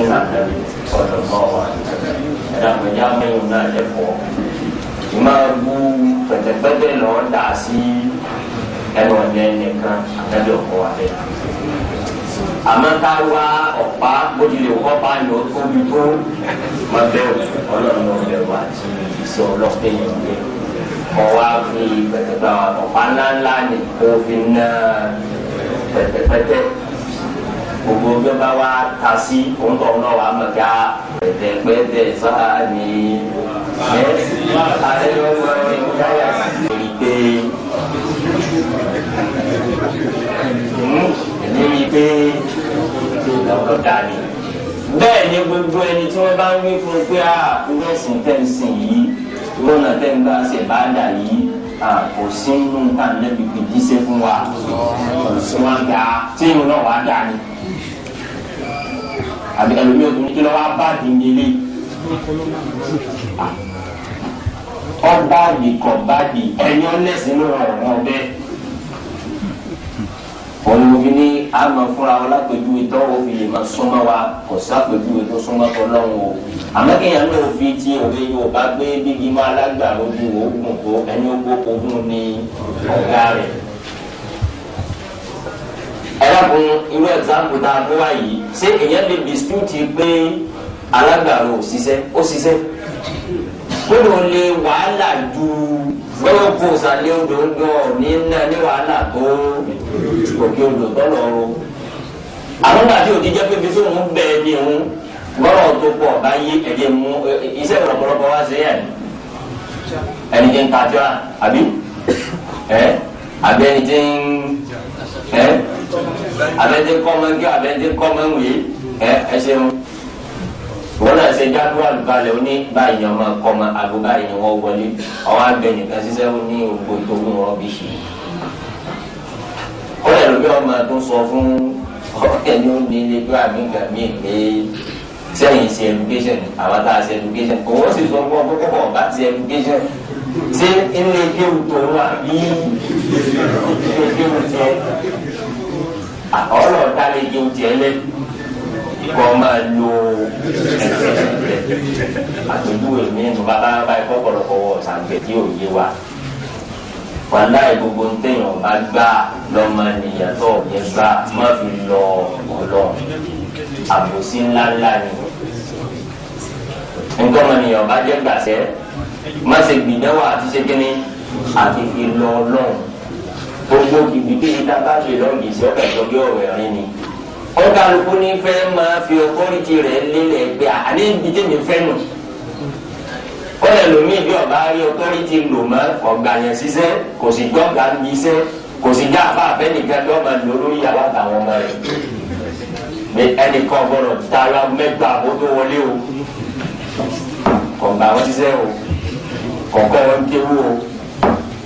súnà Ànábì sallallahu alaihi wasallam ẹ̀dá pẹ̀já mẹ́yìn náà lẹ́kọ̀ọ́ ìmáa bú pẹ̀tẹ̀pẹ̀tẹ̀ lọ́ọ́ dà sí ẹnu ọ̀nà ẹnìkan Ànábì ọ̀kọ́ wa lẹ́yìn àmọ́ ká wá ọ̀pá bójúlé ọ̀pá yọ tóbi tó máa bẹ̀rù ọlọ́run ọ̀bẹ̀rù àti ìṣe ọlọ́pẹ̀ yẹn lé kọ́ wá fi pẹ̀tẹ̀pẹ̀ ọ̀pá ńláńlá ní kó fi ná pẹ̀tẹ̀pẹ̀tẹ̀ gbogbo bí wọ́n bá wá ta sí òǹtọ̀ náà wà mọ̀ ká pẹ̀tẹ̀pẹ̀tẹ̀ sáà ní ayélujára ìkáyà sí pé ní pé lọ́kọ̀ dání. bẹ́ẹ̀ ni gbogbo ẹni tí wọ́n bá ń wí fún pé irú ẹ̀sìn tẹ̀sìn yìí lọ́nà tẹ̀gbà ṣe bá dà yìí kò sí nínú nǹkan nẹ́bí fi jíṣẹ́ fún wa kò sí wọn gbà tí ìrù náà wá dà ní. àbí ẹlòmíì òtún ní kí lọ́wọ́ bá dìndínlé. ọba nìkan bá di ẹni ọlẹ́sìn ló rọrùn ọbẹ̀ olùwòfin ní àmọ́ fúnra wọn lápẹjúwe tó o fi lè máa súnmọ́ wa kò sápẹjúwe tó súnmọ́ tó lọ́wọ́ o àmọ́ kéèyàn náà fi tí òwe yóò bá gbé bíbí máa lágbà lójú oògùn tó ẹni ogún ní ọ̀gá rẹ̀. ẹlẹ́kùn irú ẹ̀xámpù tá a gbé wá yìí ṣé èèyàn lè dispute pé alágbàro ò ṣiṣẹ́ ó ṣiṣẹ́ kó ló lè wàhálà ju gbọ́dọ̀ kó sàlẹ̀ odò ń dọ̀ ní wàhálà tó òkè odò tọ́lọ̀ ro àwọn gbàtí òdi jẹ́ pé bí fún un bẹ́ẹ̀ ni òun gbọ́dọ̀ tó pọ̀ báyé ẹ̀jẹ̀ mú iṣẹ́ ọ̀pọ̀lọpọ̀ wá sí ẹ̀ ẹni tí ń kájọ́ àbí àbí ẹni tí ń abẹ́ni tí ń kọ́ mọ́ngí abẹ́ni tí ń kọ́ mọ́ngí ẹ ṣeun wọ́n náà ṣe jáde àlùkalẹ̀ oní báyìí ọmọ kọ́mọ àbú báyìí ni wọ́n wọlé ọwọ́ abẹ́ nìkan ṣiṣẹ́ ní ògbó tó ń rọ́bì ṣe. kọ́lẹ̀ ló bí ọmọ tó sọ fún ẹni ó ní ilé tó àmì ìgbà míì pé sẹ́yìn ṣe education àwọn tá a ṣe education òun sì sọ fún ọkọ̀ kọ̀ọ̀kan bá ti education ṣé ilé kéwù tó wà bí ilé kéwù tiẹ̀ ọlọ́ọ̀ta lè kéwù tiẹ̀ lẹ́nu kọ́ máa lo àtòjúwe mi nù bàbá báyìí kọ́kọ́rọ́kọ́ wọ sàǹgbẹ̀ tí ò yé wa wàláì gbogbo ń tẹ̀yàn bá gbà lọ́mọ nìyàn tó yẹ gbà má fi lọ ọlọ́ àbòsí ńláńlá ni ńgbọ́mọ nìyàn bá jẹ́ gbàṣẹ́ má ṣe gbìdánwò àti ṣe kínní àti fi lọ ọlọ́run gbogbo kìbìkìbì tá a bá lè lọ́ọ̀gì sí ọ̀kẹ́ ìjọba ọ̀rọ̀ ẹ̀rín ni ọ̀gáluku ní fẹ́ máa fi ọkọ́rìtì rẹ̀ lélẹ̀ gbé àní ibi tí mi fẹ́ nù. kọ́lẹ̀ lómi bí ọba rí ọkọ́rìtì lò mọ́ ọ̀gbà yẹn ṣiṣẹ́ kò sì gbọ́ngà ń bí iṣẹ́ kò sì já àbá àbẹ́nìkan tó máa lò lórí yàrá àtàwọn ọmọ rẹ̀. ẹnìkan gbọ́dọ̀ tara mẹ́gbà kó tó wọlé o kọ̀ǹgbà wọn ṣiṣẹ́ o kọ̀ǹkọ́ wọn kéwú o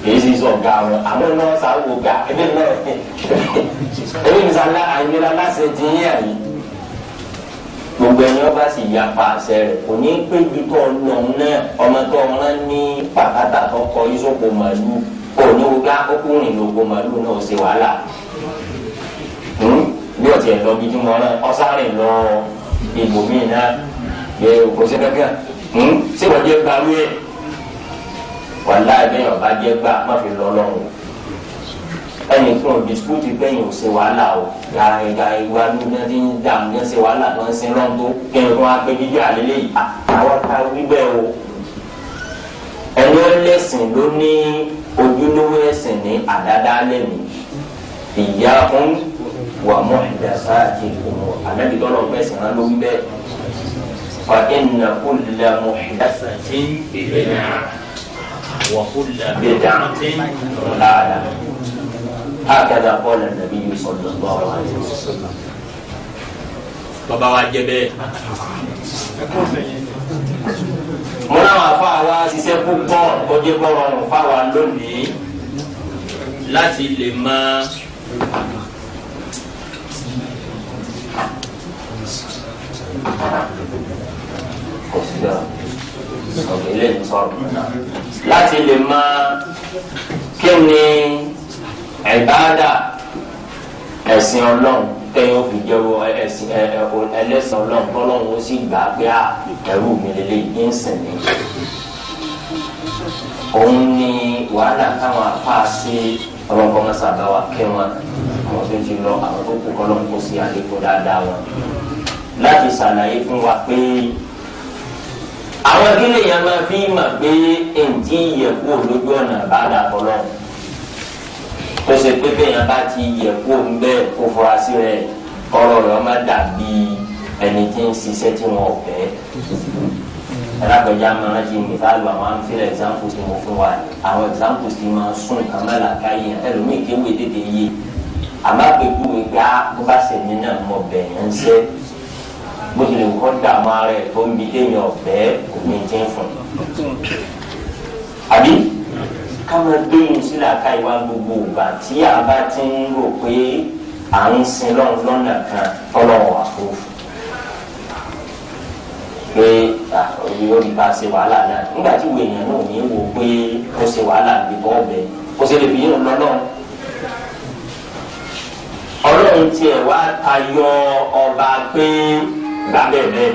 èyí sì sọ ọ̀gá wọn àwọn náà sáwọ gbà ẹbí náà ẹbí mi sàlá àyìnlá láṣẹ ti yín àyè gbogbo ẹni ọba sì ya pa àṣẹ rẹ kò ní pé ibi tó lọ náà ọmọ tó rán ní pàkátà tó kọ ìṣòkò màlúù kò ní wọgá ọkùnrin lòkò màlúù náà ṣe wàhálà bí ọtí ẹ lọ bí tí mo rán ọsàrìn lọ ibòmíì náà yẹ kò sí kankan ṣé wọ́n jẹ́ gbarú ẹ̀ wàlá ẹgbẹ́ ọba jẹ́ gbà má fi lọ lọ́rùn ẹnì fún un bisikúùtì gbẹ̀yìn ò ṣe wàhálà o gàrẹ́gà ìwà lóde ti ń dà ní ṣe wàhálà tó ń sin lọ́ńtó kẹ́hìn fún wa pé jíjẹ́ àlélẹ́ yìí àwọn ká wíbẹ̀ o ẹni ẹlẹ́sìn ló ní ojúlówó ẹ̀sìn ní àdáda lẹ́nu ìyá fún wà mọ́ ìdásá àti ìfòmọ́ ànábì tọ́lọ̀ fẹ̀sìn rán ló wíbẹ̀ fa inna kulla muhdathatin bid'ah وكل بدعة ضلالة هكذا قال النبي صلى الله عليه وسلم bàbá wa jẹ́ bẹ́ẹ̀ mo náà wà fún àwa ṣiṣẹ́ púpọ̀ kọjá bọ́rọ̀ ọ̀rùn fáwa lónìí láti lè máa láti lè máa kí ni ìbádà ẹ̀sìn Ọlọ́run tẹ́yìn òfin jẹ́wọ́ ẹ̀sìn ẹlẹ́sìn ọlọ́run tọ́lọ́run ó sì gbà pé ẹrú mi lélẹ̀ ń sìn ní. òun ni wàhálà táwọn apá sí ọlọ́nkọ́ mọ́sàbá wa kẹ́ wọn àwọn tó ti lọ àwọn tó kù kọ́lọ́n kó sí àlékún dáadáa wọn láti ṣàlàyé fún wa pé àwọn kílè yẹn máa fi mà pé èntì yẹ kó lójú ọ̀nà bá dà kọ́lọ́ tó ṣe pé bẹ́ẹ̀ yẹn bá ti yẹ kó ń bẹ́ẹ̀ kó fura sí rẹ̀ kọ́rọ̀ rẹ̀ má dàbí ẹni tí ń ṣiṣẹ́ tí wọ́n fẹ́. alágbèjà máa ń di mìtálù àwọn àǹfẹ̀lẹ̀ examples tí mo fún wa àwọn examples tí máa sún kàmẹ́là káyé ẹlòmíì kéwèé tètè yé àbágbégbó ìgbà bó bá sẹ̀mí náà mọ̀ bẹ̀yẹn ń sẹ́ bó tilẹ̀ kọ́ dààmú ara ẹ̀ tó ń bi téèyàn ọ̀bẹ kò ní tí ń fún un. àbí káwọn gbẹ̀yìn sílẹ̀ aka ìwà gbogbo ìgbà tí a bá ti ń rò pé à ń sin lọ́nà kan tọ́lọ́wọ́ àkófò pé yóò rí bá ṣe wàhálà náà nígbà tí ìwé èèyàn náà ní wò pé ó ṣe wàhálà níbi bọ́ ọ̀bẹ kó ṣe lè fi yín lọ́nà. ọlọ́run tiẹ̀ wá tayọ ọba pé gbà bẹ́ẹ̀ bẹ́ẹ̀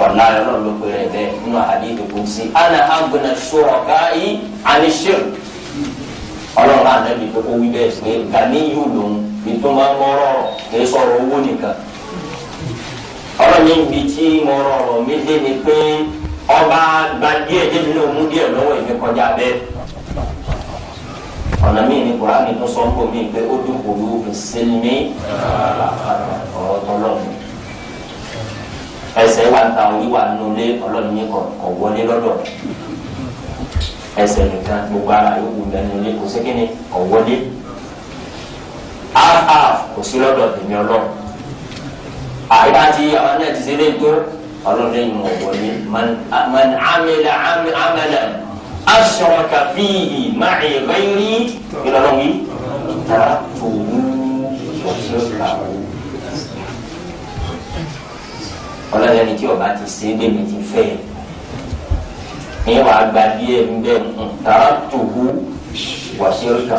ọ̀la ọlọ́run ló pe rẹ̀ bẹ́ẹ̀ nínú hadith qudsi ana aghna shuraka'i 'ani shirk ọlọ́run ànábì tó kó wí bẹ́ẹ̀ pé gàníyù lòun ìtumọ̀ mọ́rọ̀ kì í sọ̀rọ̀ owó nìkan ọlọ́run ní ibi tí mo rọrùn mi dé ni pé ọba gba díẹ̀ débi náà mú díẹ̀ lọ́wọ́ ìfi kọjá bẹ́ẹ̀ ọ̀nà míì ní Kùránì tó sọ ń bò mí pé ó dúkòó ló fi sílmí ọ̀rọ̀ tọ́lọ́run ẹsẹ̀ wa ta orí wa nulẹ̀ ọlọ́run yẹn kọ̀ wọlé lọ́dọ̀ ẹsẹ̀ nìkan gbogbo ara yóò wù lẹ́nu lé kò sí kíni kọ̀ wọlé kò sí lọ́dọ̀ tèmi ọlọ́run àyíká tí àwọn náà ti ṣe lé tó ọlọ́run yẹn mọ̀ wọlé man amila amalan ashraka fihi ma'i ghayri ìlọlọ́run yìí taraktuhu wa shirkahu. ọlọ́run ẹni tí ọba ti ṣe é bẹ́ẹ̀ mi ti fẹ́ ẹ wàá gba díẹ̀ ń bẹ́ẹ̀ tààrà tòwú wàṣẹ́ríkà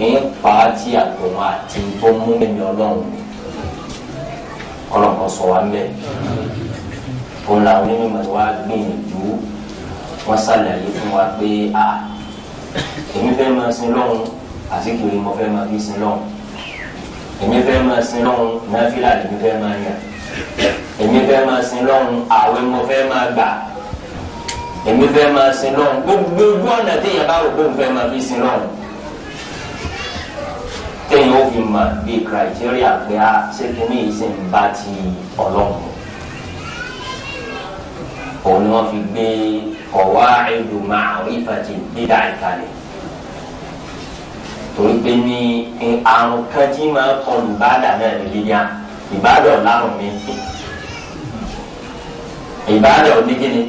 ẹ pa á tí àtọ̀wọ́ àti tó mú ẹ̀mí ọlọ́run ọlọ́run sọ wá mẹ́ òun làwọn onímọ̀ wa gbìyànjú wọ́n ṣàlàyé fún wa pé èmi fẹ́ máa sin lọ́run àsìkiri mo fẹ́ máa fi sin lọ́run èmi fẹ́ máa sin lọ́run náfìlà lèmi fẹ́ máa yàn èmi fẹ́ máa sin lọ́run àwẹ̀ mo fẹ́ máa gbà èmi fẹ́ máa sin lọ́run gbogbo ọ̀nà téèyàn bá rò pé mo fẹ́ máa fi sin lọ́run téèyàn ó fi mà bí criteria pé ṣé kíní yìí sì ń bá ti ọlọ́run òun ni wọ́n fi gbé qawaidu ma'rifati bid'a ìkàlẹ̀ torí pé ní àrùn kan tí máa kọlù bàdà náà ní bíyà ìbádọ̀ lárùn mi ìbádọ̀ onígíní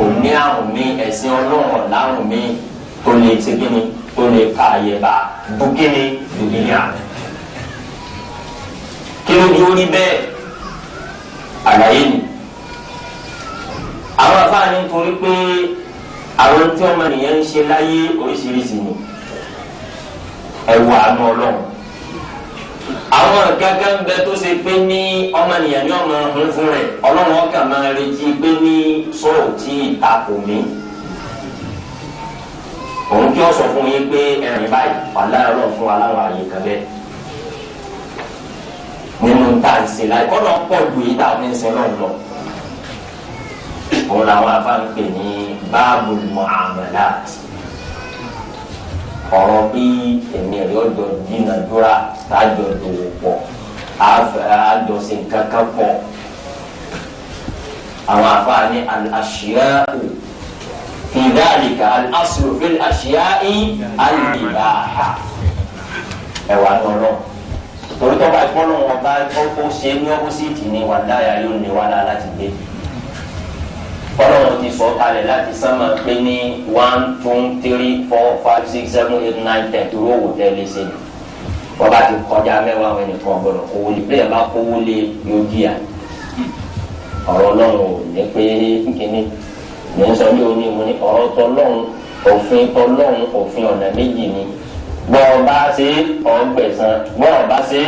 òní àrùn mi ẹ̀sìn ọlọ́run lárùn mi tó lè ṣe gíní tó lè ka àyẹ̀bá dúgíní dúgíní àrùn. kí ló di orí bẹ́ẹ̀ àlàyé ni àwọn afáàní nítorí pé àwọn tí ọmọ nìyẹn ń ṣe láyé oríṣiríṣi ni ẹ̀wù àánú ọlọ́run àwọn gángan bẹ tó ṣe pé ní ọmọnìyàn ní ọmọ ọhún fún rẹ ọlọ́run ọkàn máa retí pé ní sọ̀rọ̀ tí ìtakò mí òun kí ọ sọ fún yín pé ẹ̀rìn báyìí wàhálà ọlọ́run fún wa láwọn àyè kan bẹ́ẹ̀ nínú tá à ń ṣe láì kọ́ náà pọ̀ ju èyí tá a fi ń ṣe náà lọ òun làwọn afáàn pè ní báàbùl muamalat ọ̀rọ̀ bí èmi ẹ̀rí ọ̀dọ̀ dínàdúrà tájọ dòwò pọ̀ àjọṣe kankan pọ̀ àwọn afáàní al-ashya'u fi dhalika al-aslu fil ashya'i al-ibaha ẹ̀wà lọ́rọ̀ torí tó bá gbọ́n náà wọn bá kọ́kọ́ ṣe ní ọ́pọ́sìtì ní wàdáyà yóò ní wàdá láti gbé ọlọ́run ti sọ kalẹ̀ láti sánmà pé ní 1 2 3 4 5 6 7 8 9 10 tó rówó tẹ́lẹ̀ sí ni wọ́n bá ti kọjá mẹ́wàá wọn nìkan gbọ́dọ̀ kówó lé bẹ́ẹ̀ bá kówó lé yóò jìyà ọ̀rọ̀ ọlọ́run ò ní pé kíni ní sọ ní oní mo ní ọ̀rọ̀ tọlọ́run òfin ọ̀nà méjì ni bọ́ ọ bá ṣe ọgbẹ̀sán bọ́ ọ bá ṣe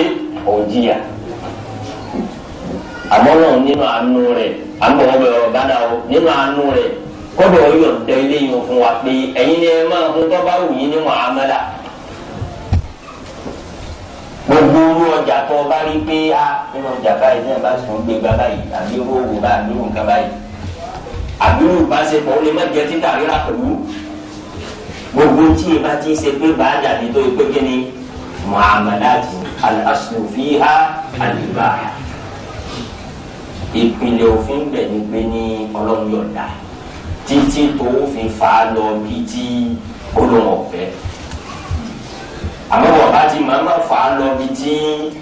òjìyà àmọ́ náà nínú àánú rẹ̀ àmọ́ ọ̀bẹ̀rẹ̀ bàdà o nínú àánú rẹ̀ kọ́dọ̀ yọ̀ dẹ́ ilé yìí fún wa pé ẹ̀yin ni ẹ máa ń tọ́ bá wù yín ní muamala gbogbo owó ọjà tó o bá rí pé a nínú ọjà báyìí ní ẹ bá sùn gbé gbá báyìí àbí owó òwò bá àbí òwò nǹkan báyìí àbí òwò bá ṣe pọ̀ ó lè má jẹ títà rírà pẹ̀lú gbogbo tí ẹ bá ti ṣe pé bàdà ní tó pé kí ni muamalati al-aslu fiha al-ibaha ìpìlẹ̀ òfin bẹ̀ ni pé ní ọlọ́run yọ̀ọ̀da títí tó fi fà á lọ bí tí olóhùn ọ̀fẹ́ àmọ́ wọ́n bá ti máa fà á lọ bí tí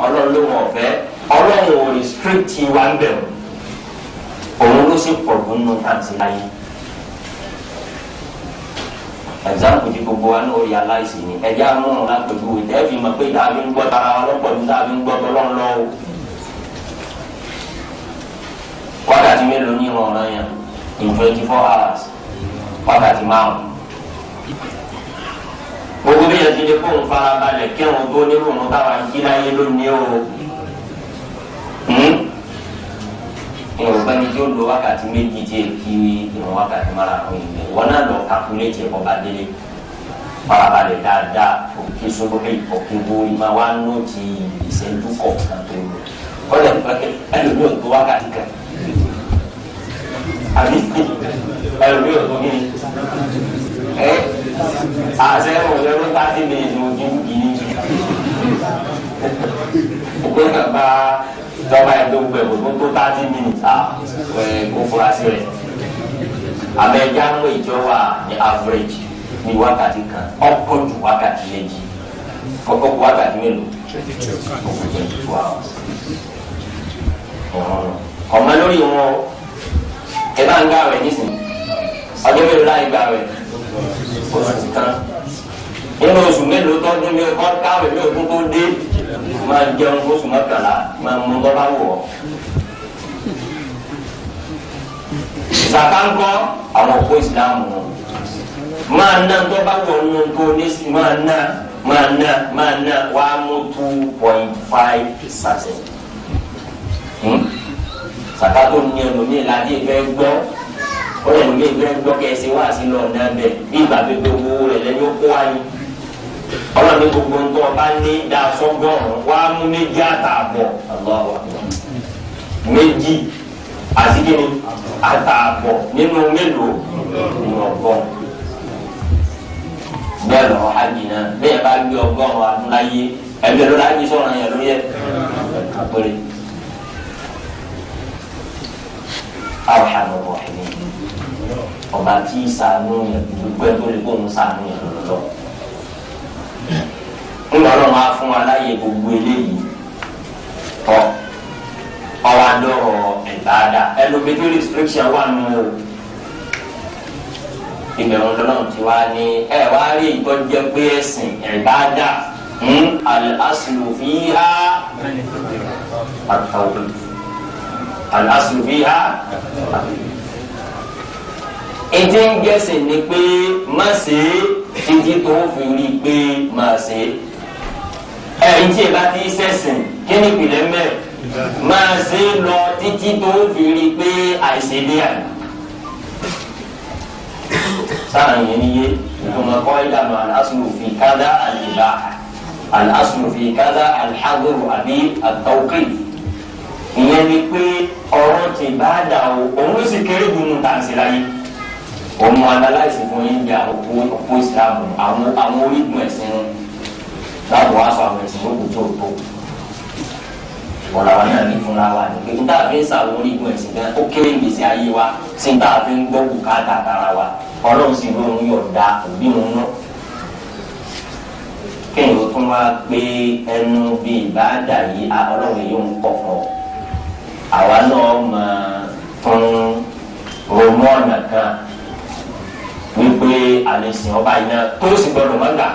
ọlọ́run lóhùn ọ̀fẹ́ ọlọ́run ò restrict wa ń bẹ̀rù òun ló sì pọ̀ nínú tàǹtí láyé example ti gbogbo wa náà realize ni ẹ̀jẹ̀ amúhùn lápẹ̀jù ìtẹ́ fi mọ̀ pé tàbí ń gbọ́ tara wa lọ́pọ̀ ní tàbí ń gbọ́ tọ́lọ́run lọ́wọ́ wákàtí mélòó ní ìrọ̀rùn yẹn in 24 hours wákàtí márùn gbogbo bí yẹn ti lè kó ń farabalẹ̀ kí ẹ̀wọ̀n tó nírò ń táwa ń jí láyé lónìí o ìwọ̀n bá ní tí ó lo wákàtí méjì tí èkì ìwọ̀n wákàtí márùn yìí wọn náà lọ kakuléètì ẹ̀kọ́ bá délé farabalẹ̀ dáadáa òkè sókè òkè borí máa wá nóòtì ìṣẹ́jú kọ̀ọ̀kan tó lò kọ́lẹ̀ pẹ́kẹ́ ẹlòmíràn tó wákàtí kan àbí ẹlòmíràn tó kí ni àṣẹ òṣèlú 30 minutes mo jí kìíní òkè kan bá dọ́gba ẹ̀dógún ẹ̀kọ́ tó 30 minutes kó fura sí rẹ̀ abẹ́jà ń wọ ìjọ wa ní average ní wákàtí kan ọ̀pọ̀ ju wákàtí méjì ọ̀pọ̀ ju wákàtí mélòó 22 hours ọmọ lórí wọn ẹ bá ń gbà rẹ nísìnyí ọjọ́ mélòó láì gbà rẹ oṣù kan nínú oṣù mélòó tọdún mi kọ káwé mi ò tún tó dé máa jẹun oṣù mọ́kànlá máa mú bọ́ bá wọ̀ ọ́ ìsàkánkọ́ àwọn òkú ìsìlámù máa ná tó bá wọ̀ ọ́nù tó ní máa ná wàá mú 2.5%. Sakato ní ẹlòmíì láti ìfẹ́ gbọ́ ó lẹ́nu mi ìfẹ́ gbọ́ kẹsì wá sí lọ náà bẹ̀ bí ìgbà pépé owó rẹ̀ lẹ́nu ó kó wáyé ọlọ́ni gbogbo ń tọ́ ọba ní dasọ́gọ́rùn wá mú méjì àtààbọ̀ méjì àti kíni àtààbọ̀ nínú mélòó nínú ọgọ́rùn bẹ́ẹ̀ lọ́wọ́ hajj náà bẹ́ẹ̀ bá gbé ọgọ́rùn adúláyé ẹgbẹ́ ló láyé sọ̀rọ̀ yẹn ló yẹ àpẹẹrẹ. Arhamur Rahimin ọba tí ṣàánú yẹn gbogbo ẹ tó lè kó ń ṣàánú yẹn lọ́lọ́ ńgbà Ọlọ́run á fún wa láyè gbogbo eléyìí tọ́ ọwọ́ adọ́rọ̀ ìbáadà ẹlòmídé restriction wà nù o ìbẹ̀rù lọ́nà tí wàá ní ẹ wá rí ìtọ́jú pé ẹ̀sìn ìbáadà al-aslu fiha at-tawhid al-aslu fiha ètí ń gẹ̀ẹ́sì ni pé má ṣe títí tó fi rí pé má ṣe ẹ̀yìn tí ẹ bá ti sẹ́sìn kí ni ìpìlẹ̀ mẹ́rin má ṣe lọ títí tó fi rí pé àìṣe dé àná sáà yẹn ni yé ìtumọ̀ kọ́ ìlànà al-aslu fi kadha al-ibaha al-aslu fi kadha al-hadr àbí at-tawqif ìyẹn ni pé ọ̀rọ̀ ti bá dà o òun ló sì kéré dùnú tàǹsí láyé òun analyse fún yín bí òpó ìsìlámù àwọn orígun ẹ̀sìn láti wá sọ àwọn ẹ̀sìn lókùn tó tó ọ̀làwà náà ní fúnra wa ní pé níta fi ń sàwọn orígun ẹ̀sìn gan ó kéré gbèsè ayé wa sí níta fi ń gbọ́ bùkátà tara wa ọlọ́run sì lóun yọ̀ọ̀da òbí òun náà kéèyàn tún wá pé ẹnu bí ìbáàdà yìí ọlọ́run yóò ń pọ̀ fún ọ àwa náà máa tún ronú ọ̀nà kan wípé àlèsìn ọba yìí náà tó sì gbọdọ̀ má gbà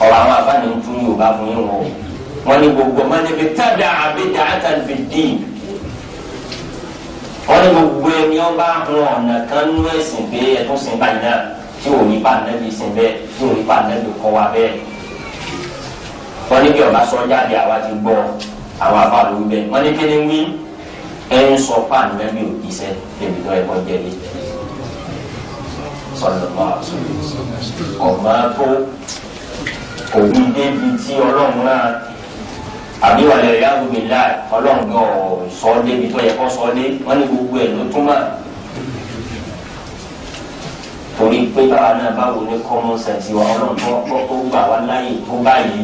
ọ̀rọ̀ àwọn àbáni ń tún Yorùbá fún yín wọn ní gbogbo ọmọ níbi tábìlì àbídà àtàlùfẹ dín wọn ní gbogbo ẹni ọba hun ọ̀nà kan nú ẹ̀sìn pé ẹ̀tún sìn báyìí náà tí ò ní bá nẹ́bí sìn bẹ́ẹ̀ tí ò ní bá nẹ́bí kọ́ wa bẹ́ẹ̀ wọ́n ní bí ọba sọ jáde àwa ti gbọ́ àwọn afáàlú bẹ́ẹ̀ wọ́n ní kíni wí ẹ̀ ń sọ páànù mẹ́bí òkìṣẹ́ débi tó ẹ̀kọ́ jẹ́lé sọlọ́mọ́ ọ̀mọ́ tó òbí débi tí ọlọ́run náà àbí wàlẹ̀ ìyá gbogbo ìlà ọlọ́run náà sọ débi tó yẹ kó sọ dé wọ́n ní gbogbo ẹ̀ ló túmọ̀ torí pé báwa náà báwo ní common sense wa ọlọ́run tó gbà wá láyè tó báyìí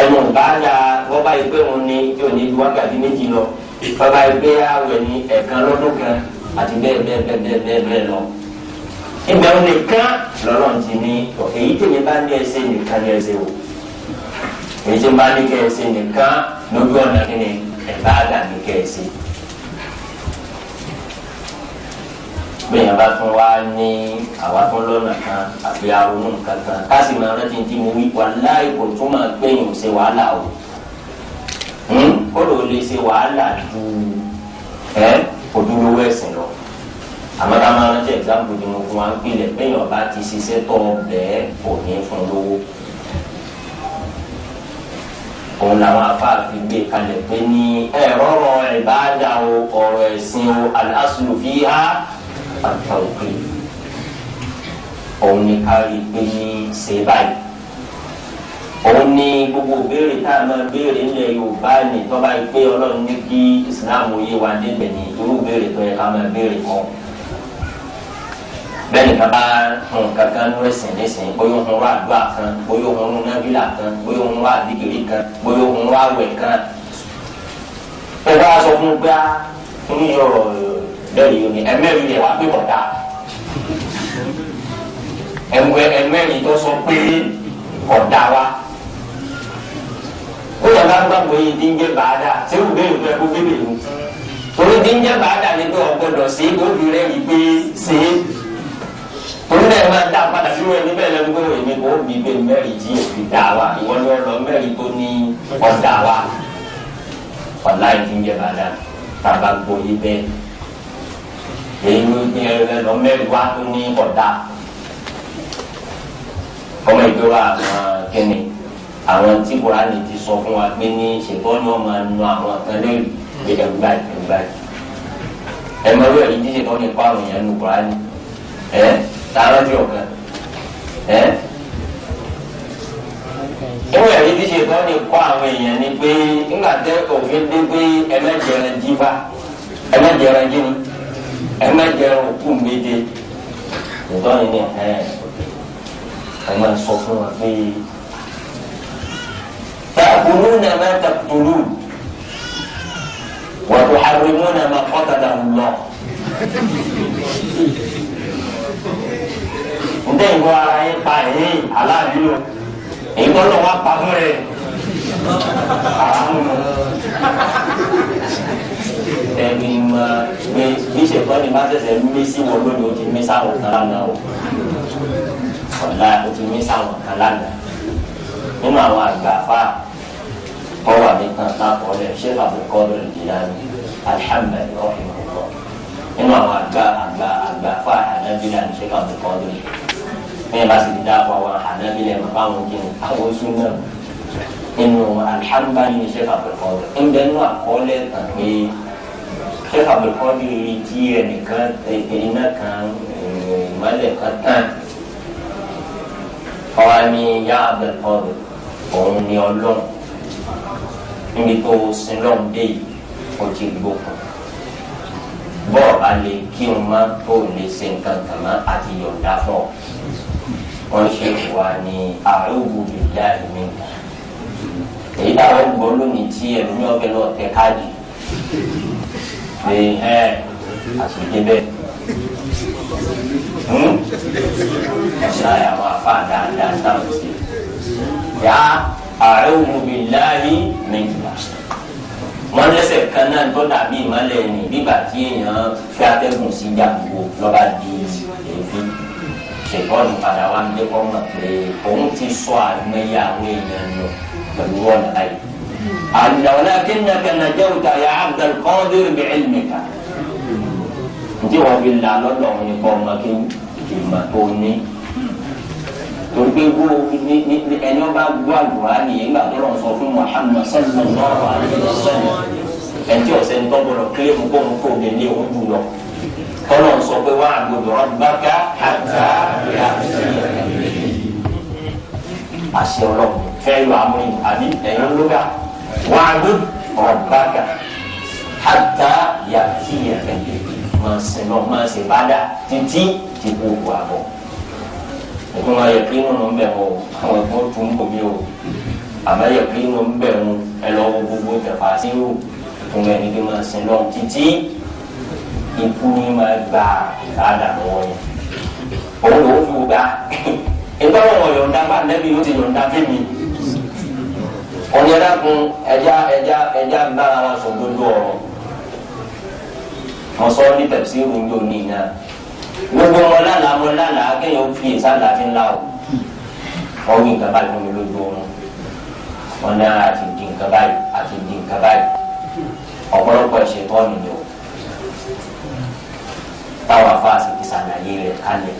ẹnu ìbáàdà wọ́n báyìí pé òun ní tí ò ní ju wákàtí méjì lọ wọ́n báyìí pé àwẹ̀ ní ẹ̀ẹ̀kan lọ́dún kan àti bẹ́ẹ̀ bẹ́ẹ̀ bẹ́ẹ̀ bẹ́ẹ̀ bẹ́ẹ̀ lọ. ìgbà wo nìkan lọ́lọ́run ti ní èyí tèmi bá ní ẹsẹ̀ nìkan ní ẹsẹ̀ o èyí tí bá ní kẹ́ ẹsẹ̀ nìkan lójú ọ̀nà kí ni ìbáàdà ní kẹ́ ẹsẹ̀. bẹ́ẹ̀ bá tún wá ní àwa tún lọ́nà kan àbí arúnú kankan káàsì máa rántí tí mo wí wàláhì kò tún máa gbẹ̀yìn ṣe wàhálà o kó ló lè ṣe wàhálà ju ojúlówó ẹ̀sìn lọ àmọ́ ká máa rántí ẹ̀gbáǹpù tí mo fún wa ń pilẹ̀ bẹ́ẹ̀ ọba ti ṣiṣẹ́ tọ́ bẹ́ẹ̀ kò ní fún lówó òun làwọn afáàfin gbé kalẹ̀ pé ní ẹ̀rọ ìbáàdà o ọ̀rọ̀ ẹ̀sìn o al-aslu fiha àtàwùkì òun ni kárí pé ní ṣe báyìí òun ni gbogbo béèrè tá a máa béèrè ńlẹ̀ Yorùbá ní tọ́ba yìí pé Ọlọ́run ní kí Ìsìláàmù yé wa débẹ̀ ní irú béèrè tó yẹ ká máa béèrè kan bẹ́ẹ̀ ni kaba kankan ní ẹ̀sìn nísìnyí bóyá òun wá àdúrà kan bóyá òun nábìlà kan bóyá òun wá àdìgìrì kan bóyá òun wá àwẹ̀ kan ẹ bá a sọ fún gbá ń yọ bẹ́ẹ̀ yìí ni ẹ̀mẹ́rin yẹ wá pé bọ̀dá ẹ̀mẹ́rin tó sọ pé ọ̀dà wa ó yẹ ká gbàgbọ́ yìí tí ń jẹ́ bàádà tí ó bẹ́ẹ̀ bẹ́ẹ̀ kó bébè lù torí tí ń jẹ́ bàádà ni pé ọgbọ́dọ̀ sí lórí rẹ̀ yìí pé sí torí náà máa dá padà sínú ẹni bẹ́ẹ̀ lẹ́nu pé èmi kò bí bẹ́ẹ̀ mẹ́rin tí èmi dá wa ìwọ ni ọ̀rọ̀ mẹ́rin tó ní ọ̀dà wa ọ̀la yìí tí ń jẹ́ bàádà tàbá gbọ́ yìí bẹ́ẹ̀ èyí ló ní ẹlọ mẹ́rin wá tó ní ọ̀dà ọmọ ìgbéwà àwọn kẹ́ni àwọn tí Kùránì ti sọ fún wa pé ní ṣètò ni wọ́n máa nu àwọn kan lẹ́rìí pé ẹgbà ẹ̀mọ́ ìwé ẹ̀rí tí ṣètò ní kọ́ àwọn èèyàn nu Kùránì tààrà tí ọ̀kan ìwé ẹ̀rí tí ṣètò ní kọ́ àwọn èèyàn ni pé nígbà tẹ́ òfin dé pé ẹ̀mẹ́jẹ̀rẹ̀ jífa ẹ̀mẹ́jẹ̀rẹ̀ jíni ẹ̀mẹ́jẹ̀rẹ̀ òkú méje ìtọ́ni ni ẹ máa sọ fún wa pé ta'kuluna ma taqtulun wa tuharrimuna ma qatalahu Allah. ǹjẹ́ ìwọ ara yín pa ẹ̀yìn aláàbílò èyí tó lọ wá pa fún rẹ̀ àrùn ẹni máa gbé bí ṣètò ni bá ṣẹ̀ṣẹ̀ mí sí wọn lónìí ó ti mí sáwọn kan lánàá o ọ̀la ó ti mí sáwọn kan lánàá nínú àwọn àgbàfà ọwọ́ àbíkan lápọ̀lẹ̀ Sheikh Abdul Qadir Al-Jilani alhamdulilayi rahimahullah nínú àwọn àgbàfà Hanabila ní Sheikh Abdul Qadir bẹ́ẹ̀ bá sì dáàbò àwọn Hanabila bàbá wọn kí ni àwọn oṣù náà nínú alhamdulilayi ní Sheikh Abdul Qadir ń bẹ nínú àkọọ́lẹ̀ kan pé Sheikh Abdul Qadir rí tí ẹnìkan iná kan ìmọ̀lẹ̀ kan tán ọwọ́ ni yá Abdul Qadir òun ni ọlọ́run níbi tó sin lọ́run dé yìí ó ti gbókun bọ́ọ̀ bá lè kí n má tó lè ṣe nǹkan kan má àti yọ̀ǹda fún ọ wọ́n ṣe wà ní a'udhu billahi minka èyí táwọn gbọ́ lónìí tí ẹ̀rù ní ọbẹ̀ náà tẹ káàdì pé àṣìṣe bẹ́ẹ̀ ṣáà àwọn afá dáadáa táwọn ṣe yá a'udhu billahi minka wọn lẹ́sẹ̀ kan náà tó dàbí ìmọ̀lẹ̀ ní bíbà tí èèyàn fi atẹ́gùn sí jàǹgbò lọ́ba di èéfín ṣètọ́nù padà wá ń dé kọ́ mọ̀ pé òun ti sọ àgbẹ̀yẹ àwọn èèyàn lọ pẹ̀lú ọ̀nà ayé. walakinnaka najawta ya Abdul Qadir bi'ilmika ntí wọ́n fi là lọ́dọ̀ òun ní kọ́ ọmọ kí ìmọ̀ tó ní torí pé wo ní ẹni ọba gbọ́ àlùkùránì yìí nígbà tó lọ́n sọ fún Muhammad sallallahu alaihi wasallam ẹnití ọ̀sẹ̀ ń tọ́gbọ̀dọ̀ kílé mu kóhun kó lè ní òun jù lọ tọ́lọ̀ ń sọ pé wa'budu rabbaka hatta ya'tiyaka àṣẹ ọlọ́run fẹ́ yọ amúrin àbí ẹ̀yọ́ lóga wa'budu rabbaka hatta ya'tiyaka máa ṣe bàdà títí tí kò wà bọ̀ ẹ̀kún máa yẹ kí nínú ń bẹ̀ wọ̀ àwọn ẹ̀kún tún ń bomi o àmọ́ yẹ kí nínú ń bẹ̀ wọ̀ ẹ lọ wo gbogbo tẹ̀fà sí wò fún ẹni kí máa ṣe lọ títí ikú ni máa gba ìdáàdà lọ́wọ́ yẹn òun lòún fi gbà ìgbà wọn yọ̀ǹda bá nẹ́bí yóò ti yọ̀ǹda fẹ́mi ọ̀nyẹ́dá kun ẹja ń bára wa sọ gbogbo ọ̀rọ̀ wọn sọ ní pẹ̀sì ìrùn yóò ní iná gbogbo wọn lálàá kéèyàn fi ìsàlà fi ń la o wọn wí nǹkan báyìí fún mi lójú oorun wọn ní àti di nǹkan báyìí àti di nǹkan báyìí ọ̀pọ̀lọpọ̀ ẹ̀ṣẹ̀ tó nìyẹn o táwa fáàsì ti sàlàyé rẹ̀ kalẹ̀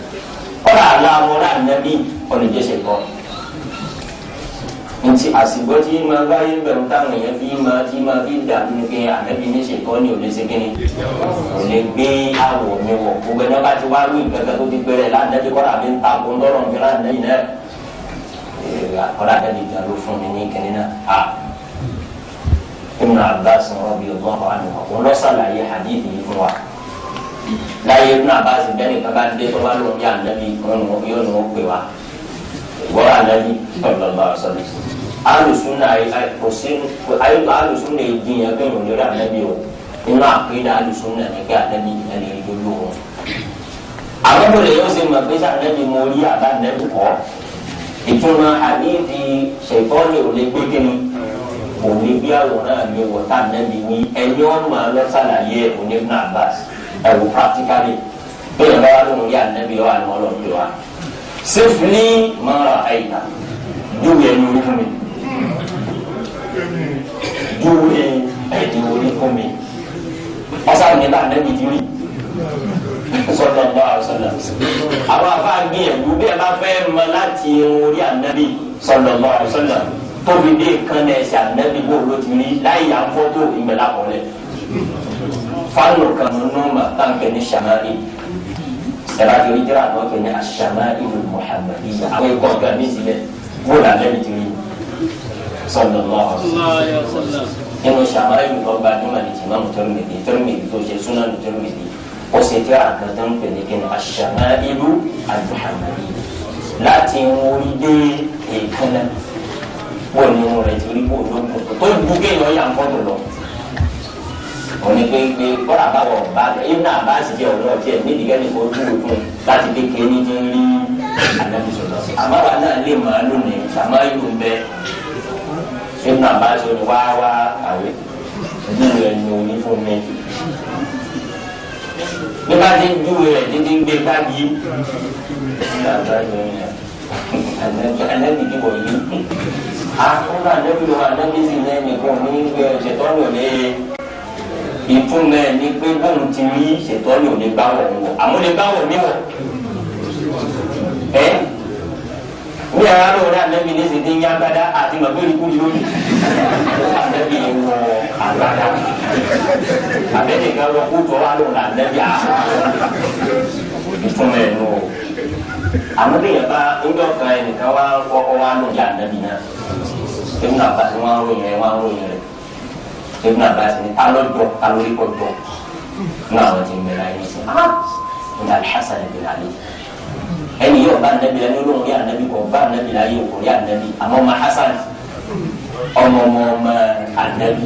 kọ́lá aláwọ̀ rà nẹ́bí olùjẹ́sẹ̀ tọ́ nti àsìgbọ́ tí máa báyé bẹ̀rù táwọn èèyàn fi máa fi dà nínú pé ànẹ́bí ní ṣètọ́ ní òde ṣe kíni kò lè gbé àwọ̀ mi wọ̀ gbogbo ẹni ọba ti wá lóyún kankan tó ti gbẹrẹ lánàbí kọ́lá mi ń ta kó ń dọ́rọ̀ mi lánàbí náà kọ́lá dẹ́bi ìjà ló fún mi ní kíni náà Ibn Abbas radiyallahu anhu òun lọ sàlàyé hadith yìí fún wa láyé Ibn Abbas bẹ́ẹ̀ nìkan bá dé tó bá lóun bí ànẹ́bí yóò ní wọ́n pè wá wọ́n ànẹ́bí sallallahu alaihi wasallam alùsùnà alùsùnà ìjìyàn pé ìwọ̀n lórí ànẹ́bí o nínú àpéjà alùsùnà ní pé ànẹ́bí ìyẹn lè rí lójú wọn. àwọn bòlè yóò ṣe mọ̀ pé sànẹ́bí mo rí àbá ànẹ́bí kọ́ ìtumọ̀ àbíyí ṣèkọ́ni ò lè gbé kíni kò ní bí àwòrán mi wọ̀ tá ànẹ́bí wí ẹni wọ́n máa lọ sàlàyé òní Ibn Abbas ẹ̀wù practically bẹ́ẹ̀ bá wà lóhùn rí ànẹ́bí wa ni wọ́n lọ pè wá. sifili mara àyíká juwe ẹni orí fún mi juwe ẹni orí fún mi ọ̀sán ní bá ànẹ́bí ti rí sallallahu alaihi wasallam àwọn afa gbìyànjú bí ẹ bá fẹ́ mọ láti orí ànẹ́bí sallallahu alaihi wasallam tóbi dé kan ẹsẹ̀ ànẹ́bí bó ló ti rí láì yà ń fọ́tò ìgbẹ́lá kọ́lẹ̀ fáwọn kan nínú ma táǹkẹ́ ní sàmárì sẹ́láàtì oríjìlá náà kẹ́ ní asàmárì muhammadiyya àwọn ikọ̀ ọ̀gá mi sílẹ̀ bó la lẹ́bi ti rí sallallahu alaihi wasallam nínú sàmárì nìkan gbajúmọ̀ ní tìmọ̀ Tirmidhi tó ṣe Sunan Tirmidhi ó ṣe tí a kan tó ń pè ní kí ni asàmárì muhammadiyya láti orí dé èékánná wọ́n ní wọn rẹ̀ ti rí bó lóògùn tó dùn kéèyàn yà ń fọ́tò lọ òní pé kọ́ra báwọ̀ bá Ibn Abbas jẹ́ ọ̀rọ̀ tiẹ̀ nídìí kẹ́ni kò dúró fún láti dé kéènì tí ń rí ànábì sọ̀rọ̀ àmàwà náà lè máa lónìí sàmáyù ń bẹ Ibn Abbas ni wá àwẹ̀ dúró ẹni òní fún mi bí bá ti dúró rẹ̀ títí ń gbé báàgì ànábì kí wọ̀ yí àkókò ànábì lọ́wọ́ ànábì sì ní ẹnì kan ní ṣètò ọ̀nà lẹ́yìn ìtumọ̀ ẹ̀ ní pé bóun ti rí ṣètò ní òní bá wọ̀ wọ̀ àmọ́ lè bá wọ̀ níwọ̀ ẹ́ ní ara lóore ànábi ní sèdè ń yá gbádá àti màgbéri kú lórí ànábi wọ àgbàdá àbẹ́nìkan wọ kóòtù ọ̀wá lóun ànábi àwọn ìtumọ̀ ẹ̀ nù àmọ́ bí yẹn bá ń jọ kan ẹnìkan wá kọ́kọ́ wá lóun yá ànábi náà èmi náà bá ti wọ́n á ròyìn rẹ̀ Ibn Abbas ni alori ko jọ náà wọn ti mẹ́ra ẹni sẹ ní Al-Hasan bin Ali ẹni yóò bá anabi la ní olóhùn rí anabi kò bá anabi la yóò kò rí anabi àmọ́ ọmọ Hasan ọmọ anabi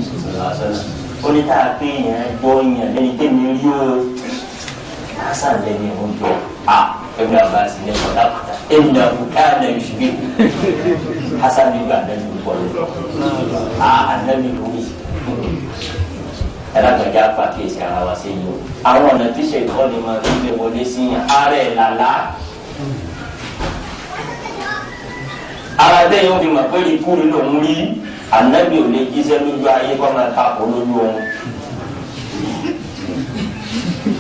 oníta pé yẹn jọ yẹn lẹni tẹmí rí o Hasan lẹni o jọ Ibn Abbas ní ọ̀dà kùtà ẹnìyà kùtà náà yóò ṣubú Hasan ní gba anabi bọ̀lọ̀ anabi kò wí ẹlẹ́gbẹ̀já pàkíyèsí ara wa sí yìí o àwọn ọ̀nà tí ṣètò ni máa fi gbé wọlé sí ààrẹ làlá ara tẹ́yìn ó fi mọ̀ pé ikú rí lòún rí ànábì ò lè jíṣẹ́ lójú ayé kọ́ máa takò lójú ohun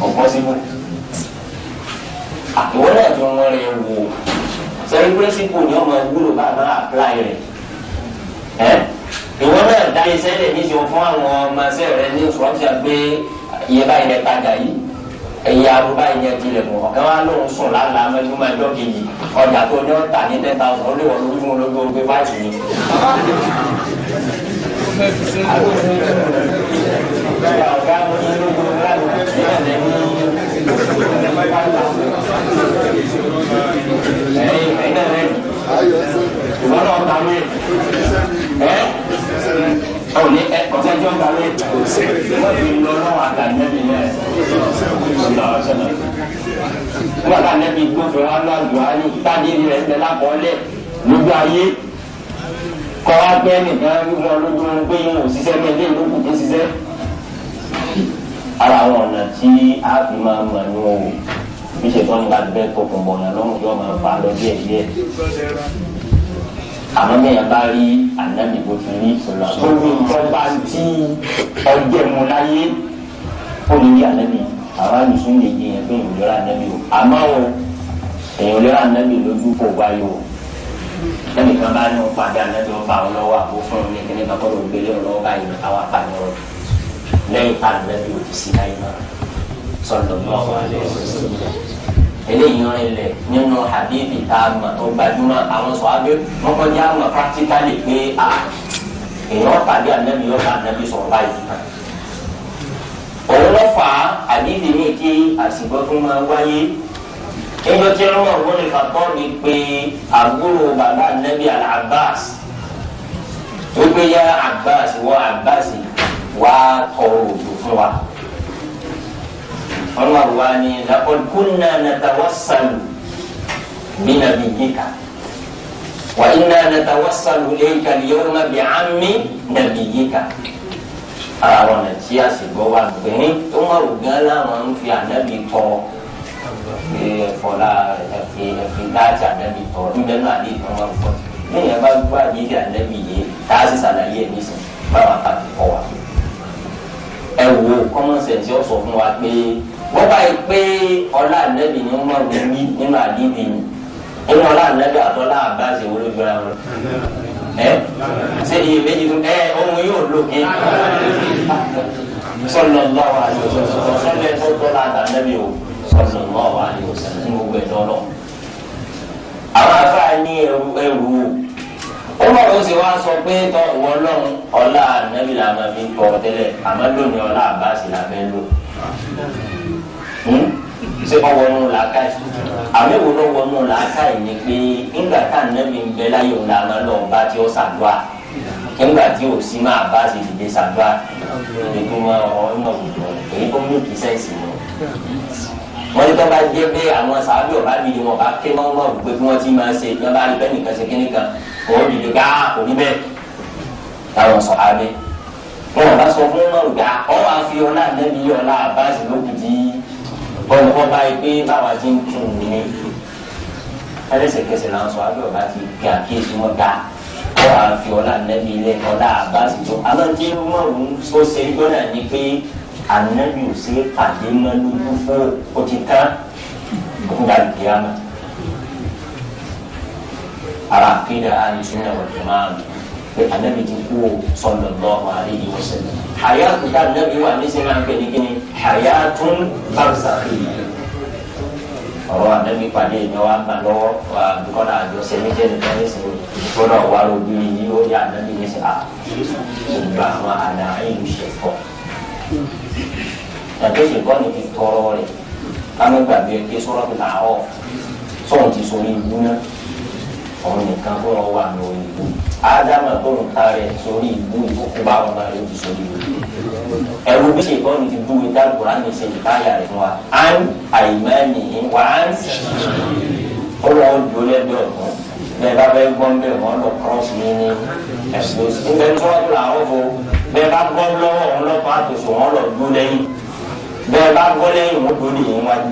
ọ̀pọ̀ síbú àtiwọ́n náà fi wọ́n rẹ̀ wò sẹ́yìn pírísìpù ni ọmọ wúlò bá máa apply rẹ̀ ìwọ náà dá iṣẹ́ lè ní ṣe fún àwọn ọmọ ẹsẹ̀ rẹ ní instruction pé iye báyìí lẹ padà yìí ẹ̀yẹ arúgbá yìí yẹn tilẹ̀ mọ̀ ọ̀kẹ́ wa lóun sùn lálàá mẹ́tún máa jọ́ kejì ọjà tó ní ọ̀tà ní 10,000 ó lè wọ̀ lórí fún olóògbé ogbe báyìí ni. ọ̀gá mo ní olóògbé láti ṣẹlẹ̀ ní ẹ̀yìn náà rẹ̀ ìwọ náà ta mí ọ̀ ní ọ̀sẹ̀ tí ó ń ta mí wọ́n fi lọ lọ́wọ́ àtàlẹ́bí yẹn nígbà tá a nẹ́bi gbófin wa lọ àgbà ní tádé rẹ̀ ń bẹ lápọ̀ọ́lẹ̀ lójú ayé kọ́ wa pẹ́ nìkan wọn lójú wọn pé yín ò ṣiṣẹ́ ní ilé ìlú kò tó ṣiṣẹ́. ara àwọn ọ̀nà tí a fi máa mọ̀ ní o bí ṣètò nípa bẹ́ẹ̀ tó kùn bọ̀ yàn lọ́rùn yóò máa fà á lọ díẹ̀ díẹ̀. àmọ́ mẹ́yàn bá rí ànábì bó ti rí ìṣòro tó ní ìjọba tí ọjọ́ mu láyé ó lè rí ànábì àwọn àlùsùn lè jẹ yẹn pé èèyàn lera ànábì o àmọ́ o èèyàn lera ànábì lójú kò wáyé o lẹ́nìkan bá ní wọn padà ànábì wọn bá wọn lọ́wọ́ àbó fún un ní kíní kakọ́ ló gbélé wọn lọ́wọ́ báyìí ní káwá pa ní ọ̀rọ̀ lẹ́yìn tá ànábì o ti sí láyé náà sọ̀rọ̀ lọ́wọ́ alẹ́ eléyìí rìn lẹ̀ nínú hadithi tá a mọ̀ tó gbajúmọ̀ àwọn sọ abẹ́ wọn kọjá mọ̀ practically pé èèyàn pàdé ànábì yóò bá ànábì sọ̀rọ̀ báyìí òun ló fà á àdìdì ní kí àsìkò tó máa wáyé níjọ́ tí wọn wọn lè fàtọ́ mi pé àbúrò bàbá ànábì al-Abbas tó gbé yá Abbas wọ Abbas wá tọrọ òjò fún wa wọn wà wá ní laqad kunna natawassalu bi nabiyyika wa inna natawassalu ilayka al-yawma bi'ammi nabiyyika àwọn ọ̀nà tí a sì gbọ́ wà gbẹ̀yìn tó ń wọ́n gan láwọn ń fi ànábì tọ́ ẹ̀fọ́lá ẹ̀fí dáàtì ànábì tọ́ níbẹ̀ náà lè tọ́ wọn fọ́ lẹ́yìn bá gbọ́ àdéhìí ànábì yìí tá a sì ṣàlàyé ẹ̀ nísìn báwọn àpàtì kọ́ wa. ẹ wo common sense ó sọ fún wa pé wọ́n bá yìí pé ọlá ànábì ni wọ́n máa ń wí nínú àdéhìí nínú ọlá ànábì àtọ́lá àbáṣe wọlé gbéra wọn ṣe iye méjì tó ohun yóò lókè sallallahu alaihi wasallam sọlẹ tó tọ́lá àtàlẹ́bí o sallallahu alaihi wasallam ní gbogbo ẹ̀dọ́ lọ. àwọn afáà ní ẹrù ó mọ̀ ló ṣe wá sọ pé tọ́ ìwọ lọ́run ọlá ànábì la máa fi kọ́ tẹ́lẹ̀ àmọ́ lónìí ọlá àbáṣe la fẹ́ lò. ṣé wọ́n wọnú làákàyè àmì wo ló wọnú làákàyè ni pé nígbà tá ànábì ń bẹ láyé òun làwọn lọ bá tí ó ṣàdúrà nígbà tí ò sí máa bá ṣe dìde ṣàdúrà ètò wọn ọmọ òwúrọ̀ èyí tó mú kí sẹ́ǹsì wọn. wọ́n ní tó bá jẹ́ pé àwọn sàábì ọ̀bá bìí wọn bá ké mọ́ wọn pé bí wọ́n ti máa ṣe ní wọ́n bá rí bẹ́ẹ̀ nìkan ṣe kíní kan wọ́n dìde ká òní bẹ́ẹ̀ táwọn sọ abẹ́ wọn bá sọ fún wọn gbà ọ́ wá fi ọlá ànábì ọlá àbáṣe lókùtì bọ́lá bá yìí pé báwa ti ń tún un ní ẹlẹ́sẹ̀kẹsẹ̀ là ń sọ abẹ́ ọba ti kí àkíyèsí wọn dá kọ́ àfi ọ̀la nẹ́bí ilé ọ̀la àbáṣe tó àmọ́ tí wọ́n ń sọ ṣe gbọ́dọ̀ ni pé ànábì ò ṣe pàdé mọ́ lójú fún ó ti tán òkúta ìgbéyàmọ́ ara àkídà àyùsùnà ọ̀dẹ̀ máa ń pé ànábì ti kú sallallahu alaihi wasallam hayatu ta ànábì wà ní sinmi àgbẹ̀ ní kíni hayatun barzakhiyya ọ̀rọ̀ ànábì pàdé ìgbà wa gbà lọ́wọ́ wa bíkọ́nà àjọ sẹ́míjẹ́ nìkan ní sinmi gbọ́dọ̀ wà lóbi yìí ó yà ànábì ní sinmi ìgbà àwọn àná ìlú ṣẹ̀fọ́ ẹ̀kẹ́ ṣẹ̀kọ́ ni ti tọrọ rẹ̀ kámi gbàgbé ké sọ́rọ́ fi làárọ̀ sọ̀rọ̀ ti sọ ìlú náà òun nìkan tó lọ wà lórí ìlú ádámà tó ń ta rẹ̀ sórí ìlú ìkókó bá wọn náà yóò ti sórí ìlú ẹ̀rù bí ṣèkọ́ ni ti dúró dálùkùrá ní ṣe ìbáyà rẹ̀ fún wa án àìmánì wà á ń ó lọ jù lẹ́gbẹ̀ẹ́ ọ̀tún bẹ́ẹ̀ bá bẹ́ẹ̀ gbọ́n bẹ́ẹ̀ wọ́n lọ cross mi ní ẹ̀sìn lọ́sí níbẹ̀ tí wọ́n lọ àwọn fo bẹ́ẹ̀ bá gbọ́n lọ́wọ́ wọn lọ́tọ́ àtòsò wọn lọ dún lẹ́yìn bẹ́ẹ̀ bá gbọ́ lẹ́yìn wọn dún lẹ́yìn wájú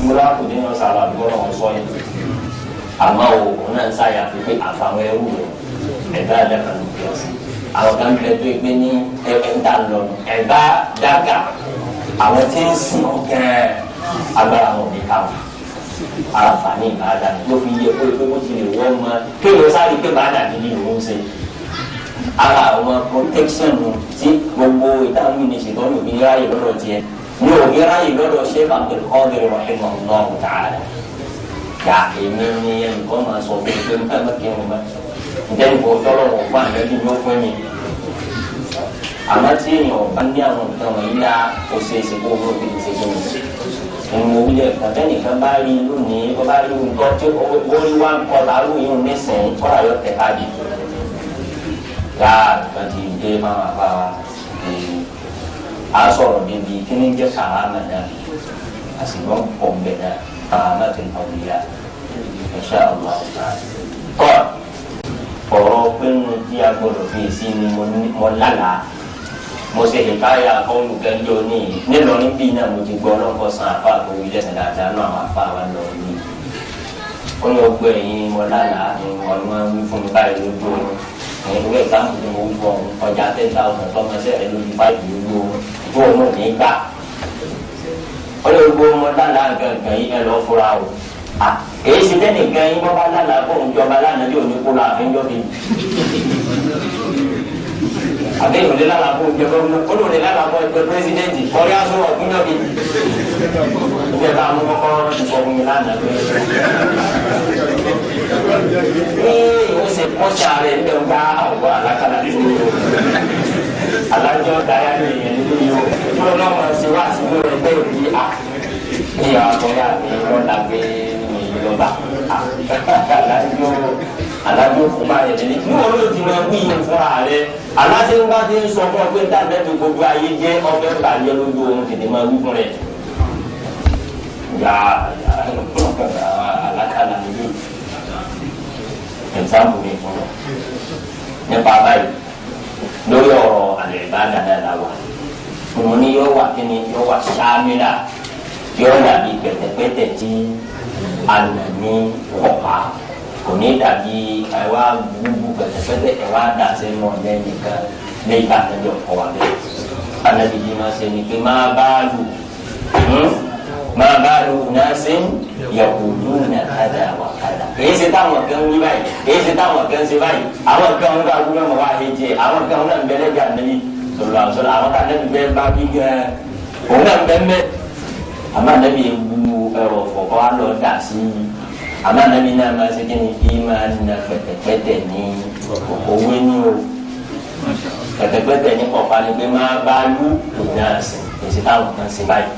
múlá kò dé wọn sábà bí wọn sọ yẹn àmọ́ òun náà ń sáyà pé àfàwọn ẹrú rẹ̀ ẹ̀dá àdàkà ló fi ọ̀sìn àwọn kan bẹ tó gbé ní ẹ̀dá lọ ẹ̀dá dàgà àwọn tí ń sìn ọ̀gẹ́ agbára wọn ní káwọn àǹfààní ìbáradà ló fi yẹ pé ó ti lè wọ́n mọ kéèyàn sáré pé bàdà gidi lòún ṣe ara àwọn protection tí gbogbo ìdáhùn yìí ní ṣètọ́nù òbí ráyè lọ́dọ̀ tiẹ̀ ní òbí ráyè lọ́dọ̀ ṣé bàbá Qadir rahimahullah ta'ala yà èmi ní ẹnìkan máa sọ fún mi pé nípa ẹgbẹ́ kí n mọ̀ ǹjẹ́ nǹkan tọ́lọ̀ wọ̀ fún àgbẹ̀bí yóò fún mi àmọ́ tí èèyàn bá ní àwọn nǹkan wọ̀nyí la ó ṣe é ṣe kó owó òbí ti ṣe fún mi ìmọ̀ wílẹ̀ kàtẹ́nìkan bá rí lónìí bá rí nǹkan tí ó rí wá ń kọ́ làárọ̀ yìí nísìnyí kọ́ra yọ tẹ̀ káàdì yaa bàtí dé máa bá wa a sọ̀rọ̀ débi kí ni jẹ́ kàrámà náà a sì gbọ́n pọ̀ bẹ̀ náà kàrámà tó ń bọ̀ wíyà insha Allah kọ́ ọ̀rọ̀ pé mo ti a gbọ́dọ̀ fi sí ni mo lálàá mo ṣe ìkáyà olùkẹ́jọ́ ní nílọrin bí náà mo ti gbọ́ ọlọ́kọ̀ san àfa tó wí lẹ́sẹ̀ dáadáa náà àwọn àfa wa lọ rí ó ní ọgbẹ́ yìí mo lálàá ni wọ́n wí fún mi báyìí lójú oorun ìwé ìsáàmù ni mo wí fún ọjà 10,000 tọmọṣẹ́ rẹ lójú 5 lójú oorun tó o mọ̀ ní gbà ó ní gbogbo ọmọ lálàá gangan yìí ẹ lọ fura o èyí sì tẹ́nìkan yín bọ́ bá lálàá fóun jọba lánàá tí ò ní kó la àfẹ́jọ́ mi àbẹ ìrọ̀lẹ́ lára fún ìjọba olóòlè lára fún ẹgbẹ́ pírẹsidẹ́ntì ọ̀rẹ́ aṣọ ọ̀gbìnjọ́ mi ìjẹ́ bá mú kọ́kọ́ ìfọ̀ fún mi lánàá pé ó ṣe pọ́ṣà rẹ̀ níbẹ̀ ń bá àwọn alákàlà nínú alájọ́ dáyà ní ìyẹn nínú yìí ó tí wọ́n náà máa ṣe wá sí lórí ẹgbẹ́ òbí à ní àkọ́yà ní wọ́n dàgbé ìjọba alájọ́ fún bá yẹn ní wọ́n ló ti máa wí yẹn fúnra rẹ̀ aláṣẹ ń bá ti ń sọ fún ọ pé dáadáa tó gbogbo ayé jẹ́ ọbẹ̀ bàjẹ́ lójú ohun tètè máa wí fún rẹ̀ yà alákàlà nìyí ẹ̀sáàmù mi fún ọ nípa báyìí lórí ọ̀rọ̀ àlẹ́ ìbáda dáadáa wà mo ní yóò wà kíni yóò wà sáámílà yóò dàbí pẹ̀tẹ̀pẹ̀tẹ̀ tí àná ní ọ̀pá kò ní dàbí ẹwà gbúgbú pẹ̀tẹ̀pẹ̀tẹ̀ ẹwà dàsẹ́ mọ́ lẹ́nìkan lẹ́yìn bá àtẹ́jọ́ ọ̀pọ̀ wà bẹ́ẹ̀ anabi yìí máa ṣe ni pé máa bá lù nàásì yàgòdù nà kádà wà kádà èyí ṣe táwọn kan wí báyìí èyí ṣe táwọn kan ṣe báyìí àwọn kan wọn bá gbúgbẹ́ mọ̀ wá hejì àwọn kan wọn náà ń bẹ̀rẹ̀ jà nàbí sọlọ àwọn kan nàbí bẹ́ẹ̀ bá bí gan òun náà ń bẹ́ẹ̀ mẹ́ àmọ́ anabi yẹn gbú ẹ̀rọ fọ̀kọ́ wa lọ dà sí i àmọ́ anabi náà máa ṣe kí ni kí máa nà pẹ̀tẹ̀pẹ̀tẹ̀ ní òwe ní o pẹ̀tẹ̀pẹ̀tẹ̀ ní kọ̀ọ̀pá ni pé máa bá lù nàásì èyí ṣe táwọn kan ṣe báyìí.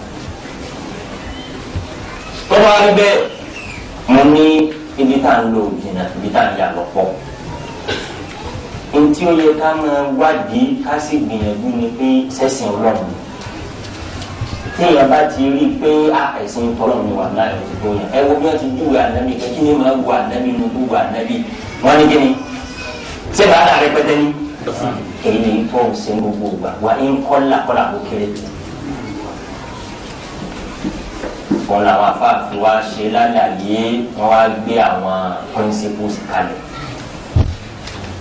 tó bá rí bẹ́ẹ̀ mo ní ibi tá à ń lò jìnnà ibi tá à ń yà lọ́pọ̀ ntí ó yẹ ká máa wádìí ká sì gbìyànjú ni pé sẹ́sìn ọlọ́run téèyàn bá ti rí i pé ẹ̀sìn tọ́lọ̀ ni wà láì ọ̀tún tó yẹn ẹ wo bí wọ́n ti júwe ànábì pé kí ni máa wo ànábì nu tó wo ànábì wọ́n ní kí ni ṣé bàá dà rẹpẹtẹ ní èyí ni tó ń ṣe gbogbo gbà wá ń kọ́là kọ́là kó kéré wọn làwọn afáàfin wa ṣe lálàyé wọn wá gbé àwọn principles kalẹ̀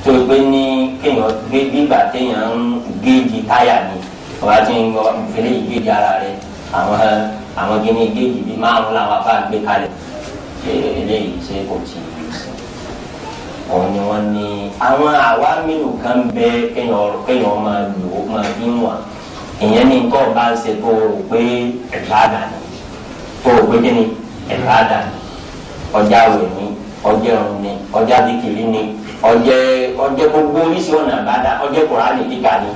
tó o gbé ní kéèyàn gbé gbígbà téèyàn ń géèjì táyà ni ọba tí ń fẹlẹ ìgbéjì ara rẹ àwọn gíní ìgbéjì bíi márùn làwọn afá gbé kalẹ̀ eléyìí ṣe kò tí òun ni wọn ní àwọn àwa mélòó kan bẹ kéèyàn máa lò ó máa fi wọn ìyẹn ní nǹkan bá ń ṣe tó o rò pé ìbádà ni tó o pé kíni ìbádà ni ọjà wẹ̀ ni ọjà ọ̀run ni ọjà dìkìrì ni ọjẹ gbogbo oríṣi ọ̀nà ìbádà ọjẹ Kùránì kíkà ni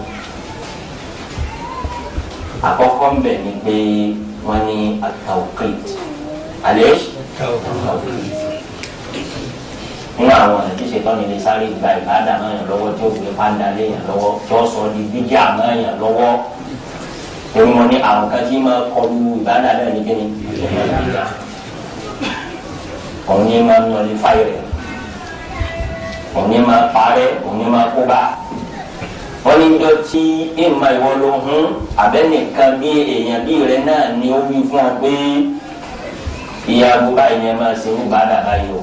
àkọ́kọ́ ń bẹ̀ ni pé wọ́n ní at-tawqit alẹ́ at-tawqit nínú àwọn ọ̀nà tí ṣètọ́ni lè sáré gba ìbádà náà yàn lọ́wọ́ tí ó gbé pàǹdà lé yàn lọ́wọ́ tí ó sọ di bíjà náà yàn lọ́wọ́ èmi mọ̀ ní àwọn kan tí máa kọlu ìbádà náà ní kíni òun ní máa ń lọlé fáyọ̀ òun ní máa parẹ́ òun ní máa kó bá wọ́n ní jọ tí ìmọ̀ ìwọ ló hún abẹ́nìkan bí èèyàn bí rẹ náà ni ó wí fún ọ pé iye aago báyìí ni ẹ máa ṣe ń bá dàbá yìí o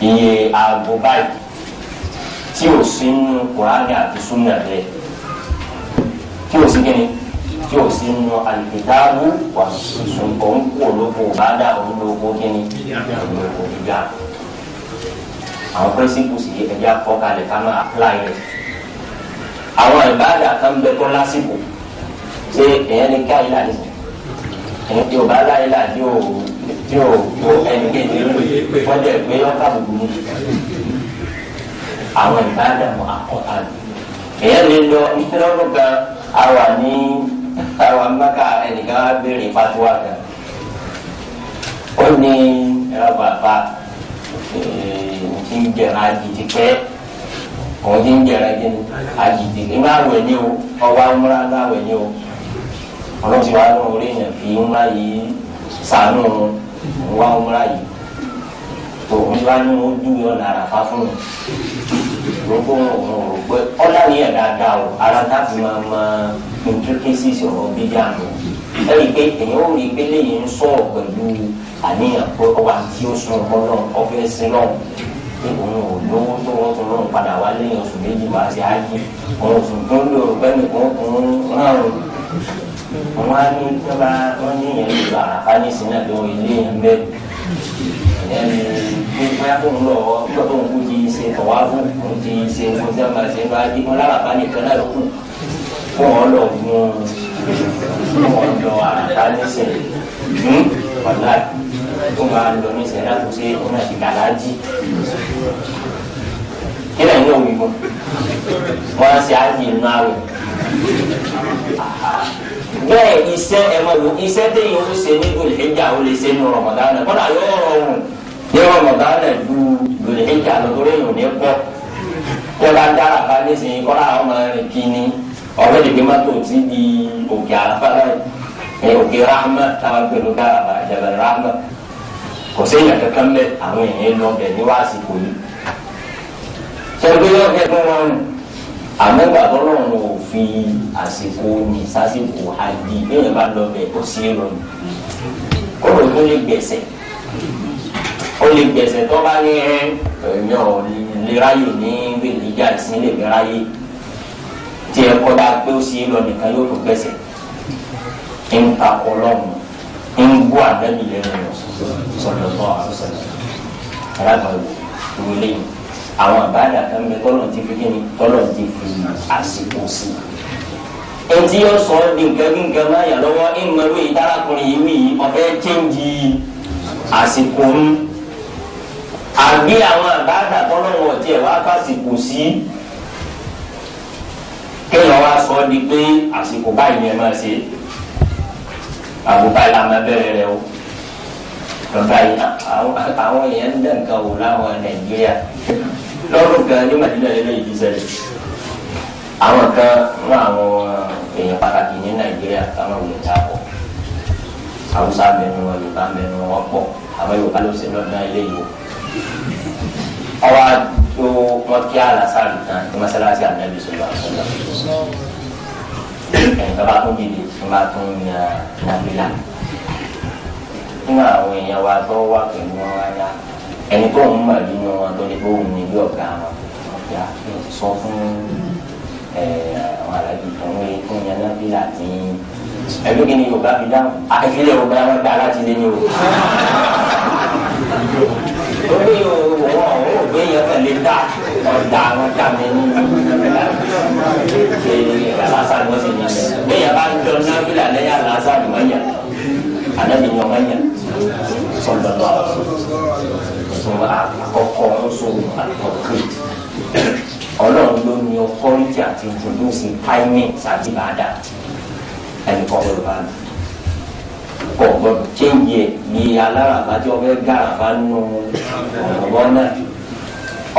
iye aago báyìí tí ò sí nínú Kùránì àti súnà rẹ tí ò sí kíni tí o sì nu alìkìtàbù wà sùn òun kú olóko bàdà òun lóko kíni olóko gíga àwọn principles yìí ẹ̀jẹ̀ àkọ́kalẹ̀ ká máa apply rẹ̀ àwọn ìbádà kan bẹ tó lásìkò ṣé èèyàn ní ká ilé àdìsí èèyàn tí o bá láyé là tí o ẹni kéde wọ́n jẹ́ pé ọ̀ká gbogbo ní àwọn ìbádà mọ́ àkọ́kalẹ̀ èèyàn lè lọ ìfẹ́lọ́dún kan àwa mẹ́ka ẹnìkan béèrè fatuwa kan ó ní ẹ̀rọ bàbá ti ń jẹ̀rọ àjìtì pẹ́ òun ti ń jẹ̀rọ àjìtì pẹ́ ńlá wẹ̀ ní o ọwọ́ ńlá ńlá wẹ̀ ní o ọlọ́run ti wá ní orí èèyàn fi ńlá yìí sànú ńwá ńlá yìí tó ńlá ní ojú ọ̀nà àràfá fún un gbogbo òun rò pé ọ̀là ní ẹ̀ dáadáa o ara táàbì máa ma intricacies ọ̀rọ̀ bíjà nù ẹ̀rí pé èèyàn ò rí pé lẹ́yìn ń sọ̀rọ̀ pẹ̀lú àníyàn pé ọba tí ó sun ọmọ náà ọfẹ́ sí náà pé òun ò lówó tó wọ́n tún lóun padà wá lẹ́yìn oṣù méjì wá sí ájì òun oṣù tó ń lò pẹ́ nìkan òun rárun òun á ní tọ́ba wọ́n ní ìyẹn lè lọ àràfá ní ìsìn náà lọ́wọ́ ilé yẹn bẹ́ẹ̀ ìyẹn ní pé bóyá tó ń lọ ọgbọ́n tó ń kú ti ṣe tọ̀wá fún òun ti ṣe ohun tí wọ́n máa ṣe ń bá dé wọn láràfá nìkan náà ló kù fún wọn lọ fún wọn lọ àràfá ní ìsìn wàlá tó máa lọ ní ìsẹ̀dá tó ṣe ọ̀nà ìgbàlájì kí lẹ́yìn náà wí fún wọn ṣe ájì inú àwẹ̀ bẹ́ẹ̀ iṣẹ́ ẹ̀mọ́ wo iṣẹ́ téèyàn ó ṣe ní Dhul-Hijjah ó lè ṣe ní Ramadan kọ́nà yóò rọrùn ní Ramadan ju Dhul-Hijjah lọ́dọ́rẹ́ yìí ò ní pọ̀ tó bá dára bá nísìnyí kọ́nà àwọn ọmọ rẹ̀ kí ni ọ̀rẹ́ ìgbé mọ́tò ti di òkè àlàfáà òkè rahma táwọn gbẹ̀rù dára Jabal Rahma kò sí ìyá kankan bẹ àwọn èèyàn lọ bẹ ní wàásù kò yí. sọ́dọ̀ yóò fẹ́ fún wọn àmọ́ gbàgbọ́ náà wọn ò fi àsìkò ní sásìkò hajj bẹ́ẹ̀ bá lọ bẹ kó sí èrò ni kóòrò tó lè gbẹ̀sẹ̀ ó lè gbẹ̀sẹ̀ tó bá ní ẹ̀mí ọ̀ lè ráyè ní gbèlíjà sí lè fi ráyè tí ẹ kọ́ dá pé ó sí èrò nìkan yóò tó gbẹ̀sẹ̀ ń ta ọlọ́run ń gbọ́ àdábì lẹ́nu sọ̀rọ̀ bọ́ àṣọṣọ̀rọ̀ alábàáwò ìwé lẹ́yìn àwọn àbáàdà kan bẹ tọ́lọ̀ ti fi kíni tọ́lọ̀ ti fi àsìkò sí i. etí yóò sọ ọ́ di nǹkan bí nǹkan máa yà lọ́wọ́ ìmọ̀lú ìdárakùnrin yìí wí ọ̀fẹ́ chẹ́ǹjì àsìkò ń àbí àwọn àbáàdà tọ́lọ̀ wọ̀ tiẹ̀ wá fàsìkò sí kéèyàn wá sọ ọ́ di pé àsìkò báyìí ni ẹ máa ṣe àbúkà ìlànà bẹ̀rẹ̀ rẹ o lọ́ba yìí àwọn èèyàn ń dẹ̀ nǹkan wò láwọn Nàìjíríà lọ́rùn kan ní Madina lẹ́lẹ́ yìí ṣẹlẹ̀ àwọn kan ń àwọn èèyàn pàtàkì ní Nàìjíríà káwọn wò ta pọ̀ Haúsá mẹ́nu wọn Yorùbá mẹ́nu wọn pọ̀ àwọn Yorùbá ló ṣe lọ́dún ilé yìí ọwọ́ tó wọ́n kí alásàrì kan ní mọ́sálásí Ànábì sọ̀rọ̀ àṣọ̀lá ẹ̀yìn tó bá tún dìde tó bá tún nàbílà nínú àwọn èèyàn wa tó wà pẹ̀lú wọn wáyà ẹni tó ń mọ̀ nínú wọn tó ní kó ń ní bí ọ̀gá wọn ọ̀gá sọ fún àwọn alájú tó ń wé fún yẹn nàbílà tí ẹbí kí ni Yorùbá fi dáhùn àìfilẹ̀ Yorùbá wọn dá láti lé ní o. ó ní òwò ògbé yẹn kàn lè dá ọ̀dà wọn dá mi ní alásàlù wọn sì ní ẹ bẹ́ẹ̀ bá ń jọ nábìlà lẹ́yìn alásàlù wọn yẹn Ànábì ni wọn yẹn sọlọ́lọ́ sọ àkọ́kọ́ sọ àkọ́kọ́ Ọlọ́run ló ní authority àti introduce timing àti bàdà ẹnì kan gbọ́dọ̀ bá mi kọ gbọ́dọ̀ change ẹ ní alárabá tí wọn fẹ́ gàràbá nù ọ̀rọ̀ náà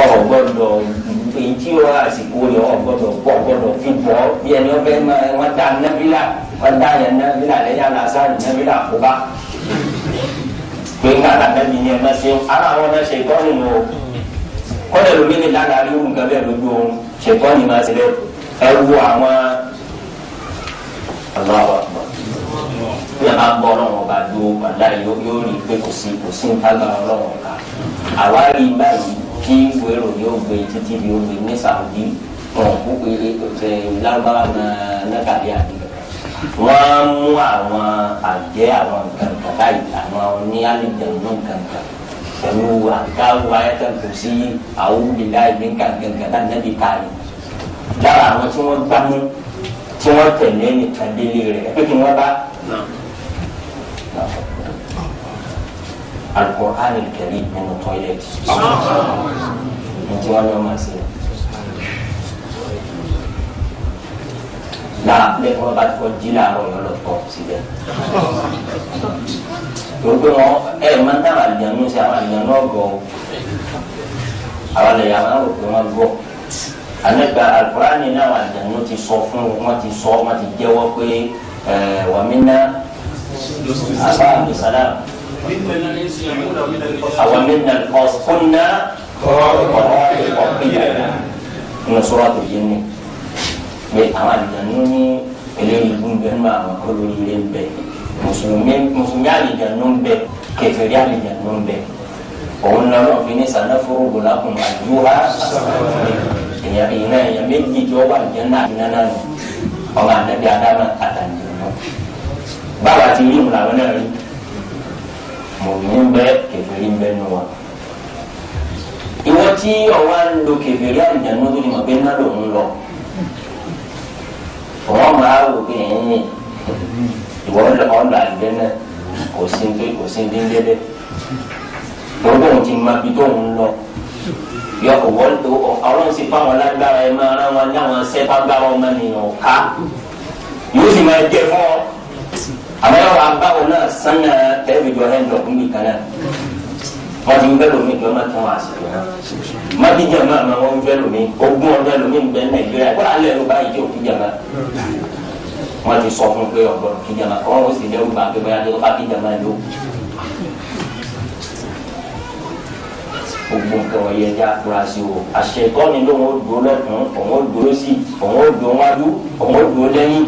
ọ̀rọ̀ gbọ́dọ̀ èyí tí ó àsìkò yẹn ọ̀rọ̀ gbọ́dọ̀ pọ̀ gbọ́dọ̀ fi bọ́ bí ẹni wọn fẹ́ máa wọn dá nábìlà wọn dá yẹn nábìlà lẹ́yìn alásàlù nábìlà àkóbá pé ńgbàdà nábì ni ẹ máa ṣe ara àwọn náà ṣe ìtọ́ nínú o kọ́lẹ̀ lómi ní dáadáa lóhùn nǹkan bẹ́ẹ̀ lójú oorun ṣe ìtọ́ ni máa ṣe lẹ́ ẹ wo àwọn aláwọ̀ àgbà bí a bá gbọ́ ọlọ́run ọba do ọ̀dà yóò rí i pé kò sí nǹkan ọlọ́run ọ̀ka àwa rí i báyìí kí wẹ́rọ yóò gbé títí bí ó gbé ní Saudi wọn kó pé lárúbáwá náà nàkàlí àdìgbà wọ́n mú àwọn àjẹ́ àwọn kankan báyìí àwọn ní alìjẹ̀nù kankan pẹ̀lú àgáwó ayẹ́tẹ̀kù sí àwùjọ ìbí kankan láti nẹ́bí káyì lára àwọn tí wọ́n gbámú tí wọ́n tẹ̀lé nìkan délé rẹ̀ pé kí wọ́n bá Al-Qur'an al-Karim nínú tọ́ílẹ̀tì ní tí wọ́n ní ọmọ sí i. Nah, lẹ́yìn wọn bá ti fọ jí làárọ̀ yọ lọ tọ̀ síbẹ̀. Gbogbo wọn máa ń dáhùn àlìyànú sí àwọn àlìyànú ọ̀gọ̀ o. Àwọn àlìyànú àwọn àrò pé wọ́n gbọ́. Àlẹ́gbà Al-Qur'ani náà àwọn àlìyànú ti sọ fún wọn ti jẹ́wọ́ pé wàmínà àbá àbùsálà. Àwọn mínà ọ̀sùnkúnná ọ̀pìyà nínú Suratul Jinn. Bẹ àwọn àlìjánu ní eléyìí ń bẹ nínú àwọn olóríire ń bẹ mùsùlùmí àlìjánu ń bẹ kèfèrí àlìjánu ń bẹ òun lọ́nà fi ní sanafuru lakum àdúrà èèyàn méjì tí wọ́n wà àlìjánu àdínà náà nù ọmọ ànábì Ádámù àtàlìjánu báwa ti rí ìmùlà wọn náà rí mùsùlùmí ń bẹ kèfèrí ń bẹ nù wọn. Ìwọ tí ọwọ́ ń lo kèfèrí àlìjánu tó ní mọ̀ pé náà lòun lọ wọ́n máa wò pé ìwọ ọ̀la ìgbẹ́ náà kò sí déédéé gbogbo ohun ti máa bí tó ń lọ yọ òwò ọlọ́run sì fáwọn lágbára ẹ máa rán wọn láwọn sẹ́fà gbára ọmọ nìyàn ká yóò sì máa jẹ fún ọ àmọ́ yọ wà báwo náà sanna tẹ́lifíjọ ẹ̀ ń lọ fún mi kan náà wọ́n ti ń fẹ́ lómi ìgbẹ́ máa tún àsìkò náà mábíjà máa wọ́n ń fẹ́ lómi ogún ọdún lómi ń bẹ Nàìjíríà kó alẹ́ ló báyìí tí ò kíjà máa wọ́n ti sọ fún pé ọ̀gbọ́n kíjà máa kọ́ wọ́n sì lẹ́rù bá pé báyà tó bá kíjà máa lò. gbogbo nǹkan wọ̀nyí ẹja afurasí o àṣetọ́ ni lóun ó dúró lọ́tún òun ó dúró sí òun ó dúró wájú òun ó dúró lẹ́yìn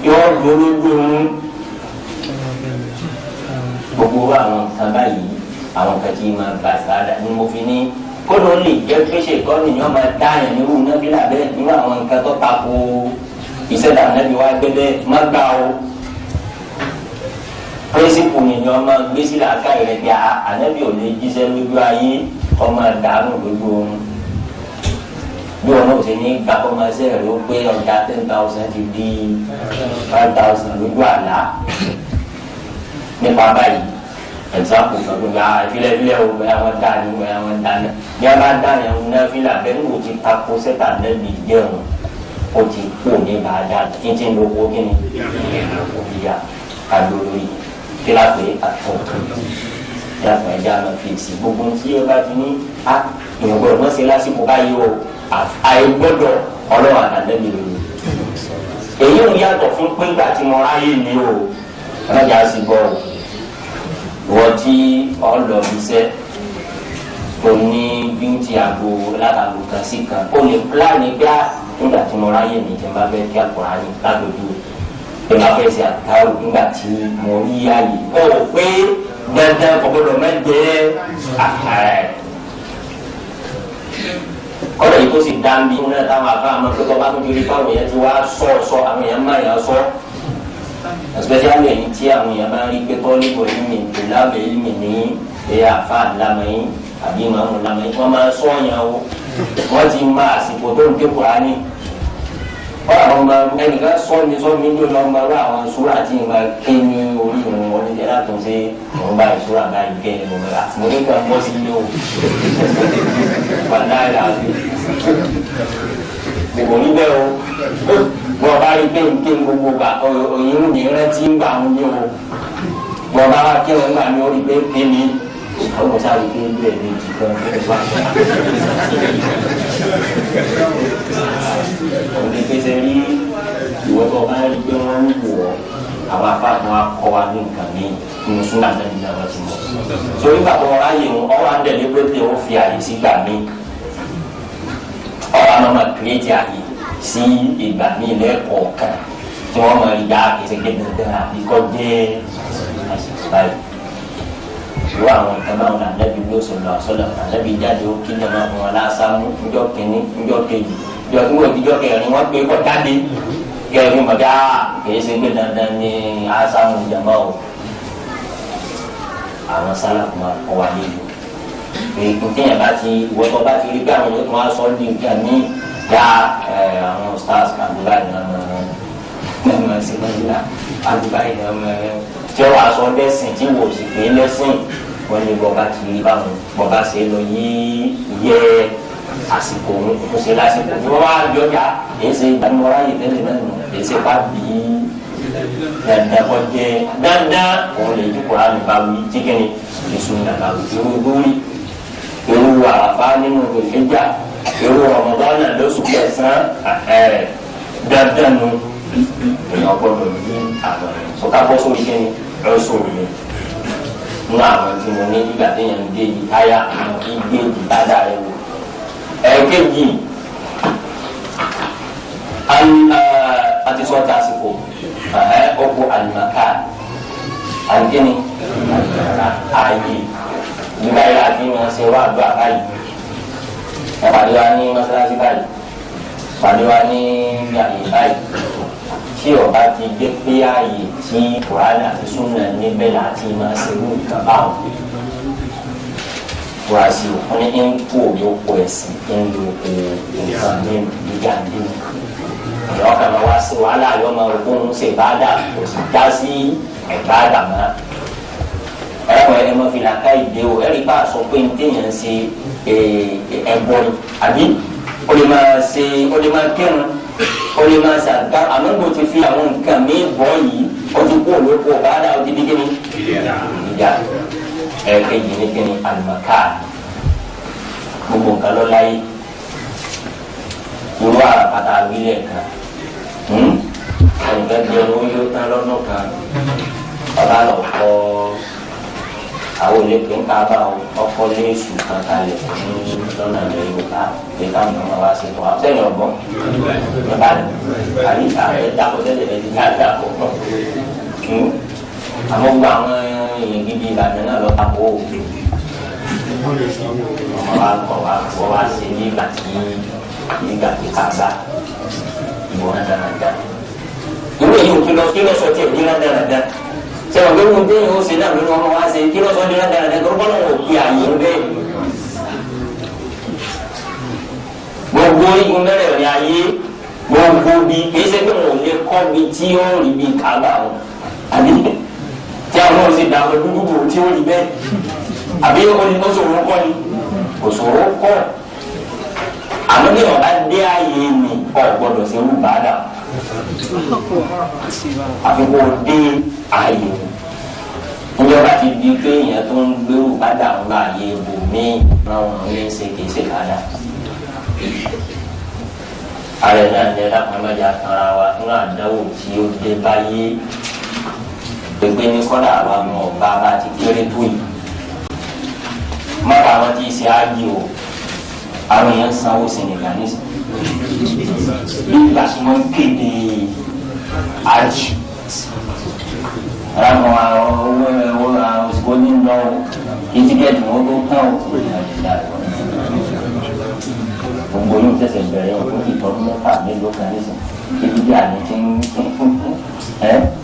yóò dúró lójú òun gbogbo àwọn nǹkan báyìí àwọn kan tí ma gba sáadà ni mo fi ní kó ló lè jẹ́ pé ṣe kọ́ nìyẹn máa dá yẹn nírú nábìlà bẹ́ẹ̀ nínú àwọn nǹkan tó tako ìṣẹ̀dá nábì wá gbé bẹ́ẹ̀ má gbà o. pírísìpù nìyẹn máa gbé sílẹ̀ àká rẹ̀ bí ànábì ò lè jíṣẹ́ lójú ayé ọmọ àdánù lójú oorun. bí wọn náà ṣe ní gbàgbọ́mọṣẹ́ rẹ̀ ó pé ọjà 10,000 ti di 5,000 lójú àlá nípa báyìí. Example kan tó gba ìfilẹ̀filẹ̀ o bẹ́ẹ̀ àwọn dání bẹ́ẹ̀ àwọn dání bí a bá dání àwọn náà fi là bẹ́ẹ̀ ní o ti tako sẹ́tà lẹ́bi jẹun o ti kú ní bàdá kí n ti lo owó kí ni òbíya kadolórí kílá pé àtọ̀ yàtọ̀ ẹja máa fi èsì gbogbo tí o bá ti ní a ìwọ̀n gbọ́dọ̀ mọ́ sí lásìkò báyìí o àìgbọ́dọ̀ ọlọ́run àtàlẹ́bi lórí èyí ò yàtọ̀ fún pínpà tí mo ráyè ní o ọlọ́jà sì gbọ́ o wọ́n tí ọlọ́ iṣẹ́ tó ní bíútì àgbo látàgbo kan sí kan ó lè pílánì gbá nígbà tí mo ráyè ní tí n bá fẹ́ kí Al-Qur'ani lágbègbè tí n bá fẹ́ ṣe àtàrò nígbà tí mo rí ààyè ó pé dandan kò gbọdọ̀ má jẹ́ àkàrà ẹ̀. kọ́lọ̀ yìí tó sì dá ń bí wọn náà táwọn àbá àmọ́ pé tọ́ba tó ti rí báwọn èèyàn ti wá sọ àwọn èèyàn máa yàn sọ especially ẹ̀yin tí àwọn èèyàn bá ń rí pé tọ́lé kò ní mi ìlàbẹ̀ ìlmi ní ẹ̀yà àfa lamẹ́yìn àbí ìmọ̀ọ́mù lamẹ́yìn wọ́n máa sọ ọ̀yàn o wọ́n ti máa àsìkò tó ń ké Kùránì wọ́n àwọn ọmọ ẹnìkan sọ ní sọ mí ló lọ́ọ́ máa rú àwọn sùúrà tí ìgbà ké ní orí ìrìn wọn ní ẹ̀dá tó ń ṣe wọn bá ìṣúra bá ìgbẹ́ ẹ̀ lọ́wọ́ mo ní kàn mọ́ sí ilé o wàlá ẹ̀ láti gbogbo níbẹ̀ o bọ́ọ̀ bá rí kéńké gbogbo gbà òyìnbó ní rántí ń gbà wọn ní o bọ́ọ̀ bá wá kéwọn gbà ní orí pé kémi ọmọ sáré pé ń bẹ̀rẹ̀ méjì kan fún òní pèsè rí ìwọ́n tó bá rí pé wọ́n ń wọ̀ àwọn afáàfin akọ wa ní nǹkan ní nínú súnà náà ní àwọn ti mọ̀ torí bàbá wọn ráyè wọn ọwọ́ àndẹ̀lẹ́ pé tí wọ́n fi àyè sí gbà mí ọwọ́ àná máa kírètì àyè sí ìgbà mí lẹ́ẹ̀kọ̀ọ̀kan tí wọ́n máa rí dáa kìí ṣe pé dandan àbí kọ́ jẹ́ àṣìṣe báyìí ìwọ àwọn nǹkan báwọn ànábì ló sọ̀rọ̀ àṣọlọ̀ ànábì jáde ó kí jẹ̀mọ́ àwọn aláṣámú ńjọ́ kìíní ńjọ́ kejì ńjọ́ kẹrin wọ́n pé kọ́ jáde kẹ́rin mọ̀gá kìí ṣe pé dandan ní asáwọn ìjàmbá o àwọn sálàkù máa kọ́ wa nílùú ìpínyà bá ti ìwọ́tọ̀ bá ti rí pé àwọn yóò tún wá sọ ní nǹkan ní ya àwọn stars kàdúrà ní ọmọ ẹ̀rọ ẹ̀sìn nàìjíríà àdúrà ní ọmọ ẹ̀rọ tí ó wàá sọ lẹ́sìn tí wò sì pé lẹ́sìn wọ́n ní bọ́ba ti rí báwọn bọ́ba ṣe lọ yí yẹ àsìkò òun kò ṣe lásìkò tí wọ́n wá yọjà èyí ṣe ìgbàlúwọ́rá yìí tẹ́lẹ̀ náà nù èyí ṣe pa bíi dandan kọjẹ dandan òun lè dúpọ̀ láti bá wí jíkẹ́ni èso ìdàgbà irú lórí irú àràfá nínú ìgbẹ́jà irú ọmọdé lóṣù kẹsàn-án dandan nu èèyàn gbọ́dọ̀ ní àwọn sọ̀tà bọ́ sórí kẹ́ni lọ́sọ̀ mi nínú àwọn tí mo ní nígbà téèyàn ń gé yìí táyà àwọn ìgbé ìbádà rẹ wò ẹ̀ẹ́kejì àti sọ́ọ̀tà àsìkò ọ̀pọ̀ àlùmọ̀ká àlùkẹ́ni ààyè nígbà yìí láti wọn ṣe wá àgbà báyìí pàdé wa ní mọ́sálásí báyìí pàdé wa ní àyè báyìí tí ọba ti dé pé ààyè tí Kùránì àti Súnà níbẹ̀ láti máa ṣe ní ìkàbá wọn furasi wọn ní ń kó òyòkó ẹ̀sìn ń lo nǹkan ní ìgbà nínú ìyá ọkàn máa wá sí wàhálà yọ máa rò fún un ṣe ìbáàdà kò sì já sí ìbáàdà mọ́ ẹ̀rọ ẹ̀ máa fi làákà ìdè o ẹ̀rí bá a sọ pé ní téèyàn ń ṣe ẹ̀bọ ni àbí o lè máa kírun o lè máa ṣàgbá àmọ́ kò ti fi àwọn nǹkan mi bọ́ yìí o ti kó òyòkó ìbáàdà o ti di kíni ìjà ẹ̀ẹ́dẹ́gbẹ̀jì ní kíni àlùmọ̀ká gbogbo nǹkan ló láyé irú àpáta wílẹ̀ kan ẹnìkan jẹ́ owó yóò tán lọ́dún kan ọba lọ kọ́ àwọn olèpé ń kábà ọkọ̀ léṣù kan kalẹ̀ ní lọ́nà ilẹ̀ Yorùbá pé káwọn ọmọ wa ṣe fún wa sẹ́yìn ọ̀gbọ́n nípa àyíká ẹ̀ dákọ̀ tẹ́lẹ̀ ẹ̀ ti ká dákọ̀ àmọ́ gbogbo àwọn èèyàn gidi Ìbàdàn náà lọ tako ọmọ wa kọ̀ wá ṣe nígbà tí kàgbà ìbò náà dáadáa ìwé yìí kí lọ sọ tiẹ̀ ní dáadáa sẹ́wọ̀n pé wọ́n déyìn ó ṣe náà lórí ọmọ wa ṣe kí lọ sọ ní dáadáa tó bọ́ lọ́wọ́ òkè àyè ń bẹ́ẹ̀ gbogbo igun mẹ́rẹ̀ ní ayé gbogbo bí kìí ṣe pé wọn ò lè kọ́ bí tí ó rí bí kàgbà wọn àbí tí àwọn náà ṣe dàgbà dúdú tí ó rí bẹ́ẹ̀ àbí ó ṣòro kọ́ ni kò ṣòro kọ́ àmọ́ ní ọ̀bá dé ààyè mi ọ̀ gbọ́dọ̀ ṣe wù bàdà àfikún dé ààyè mi ìjọba ti di pé èèyàn tó ń gbérù bàdà ń bá ààyè ibò míì ráwọn ní ṣe kìí ṣe bàdà ààrẹ náà ní ẹ̀dá kan mẹ́jà kanra wa nínú àdáwò tí ó dé báyé pépé ní kọ́dà àwa mọ̀ ọ̀bá bá ti kéré tó yìí mọ́ta àwọn tí ì ṣe ájì o àwọn èèyàn sanwó Senegal ní ìgbà tí wọ́n kéde àjì àwọn owó òsìkò ní lọ ìtìkẹ́tì wọn tó tán gbogbo yóò tẹ̀sẹ̀ bẹ̀rẹ̀ wọn kí ìtọ́jú mẹ́fà mélòó kan nísìn ibi bí àná ti ń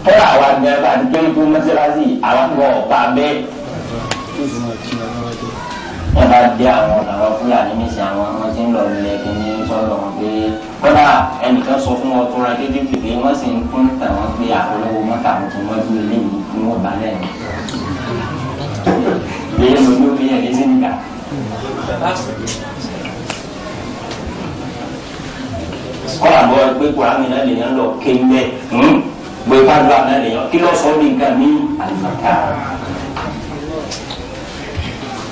kẹ́rọ àwọn àgbẹ̀ bá ti kéré tó mọ́sálásí àwọn àgbẹ̀ ọ̀pá bẹ́ẹ̀ ẹ bá dé àwọn Fúlàní nísìn àwọn ọmọ tí ń lọ ilẹ̀ kìíní sọ̀rọ̀ wọn pé kọ́dà ẹnìkan sọ fún wọn tó ra kékeré pé wọ́n sì ń kún tàwọn pé àpolówó mọ́tà wọn tó wọ́n dúró léyìí ní wọ́n bá lẹ́nu. èyí ló ní omi yẹn ní Senegal. kọ́dà bọ́ pé Kùránì náà lè yàn lọ kéwẹ́ gbé pàdúrà náà lè yàn kí lọ́sọ̀ọ́ ní nǹkan ní àlùmọ́tà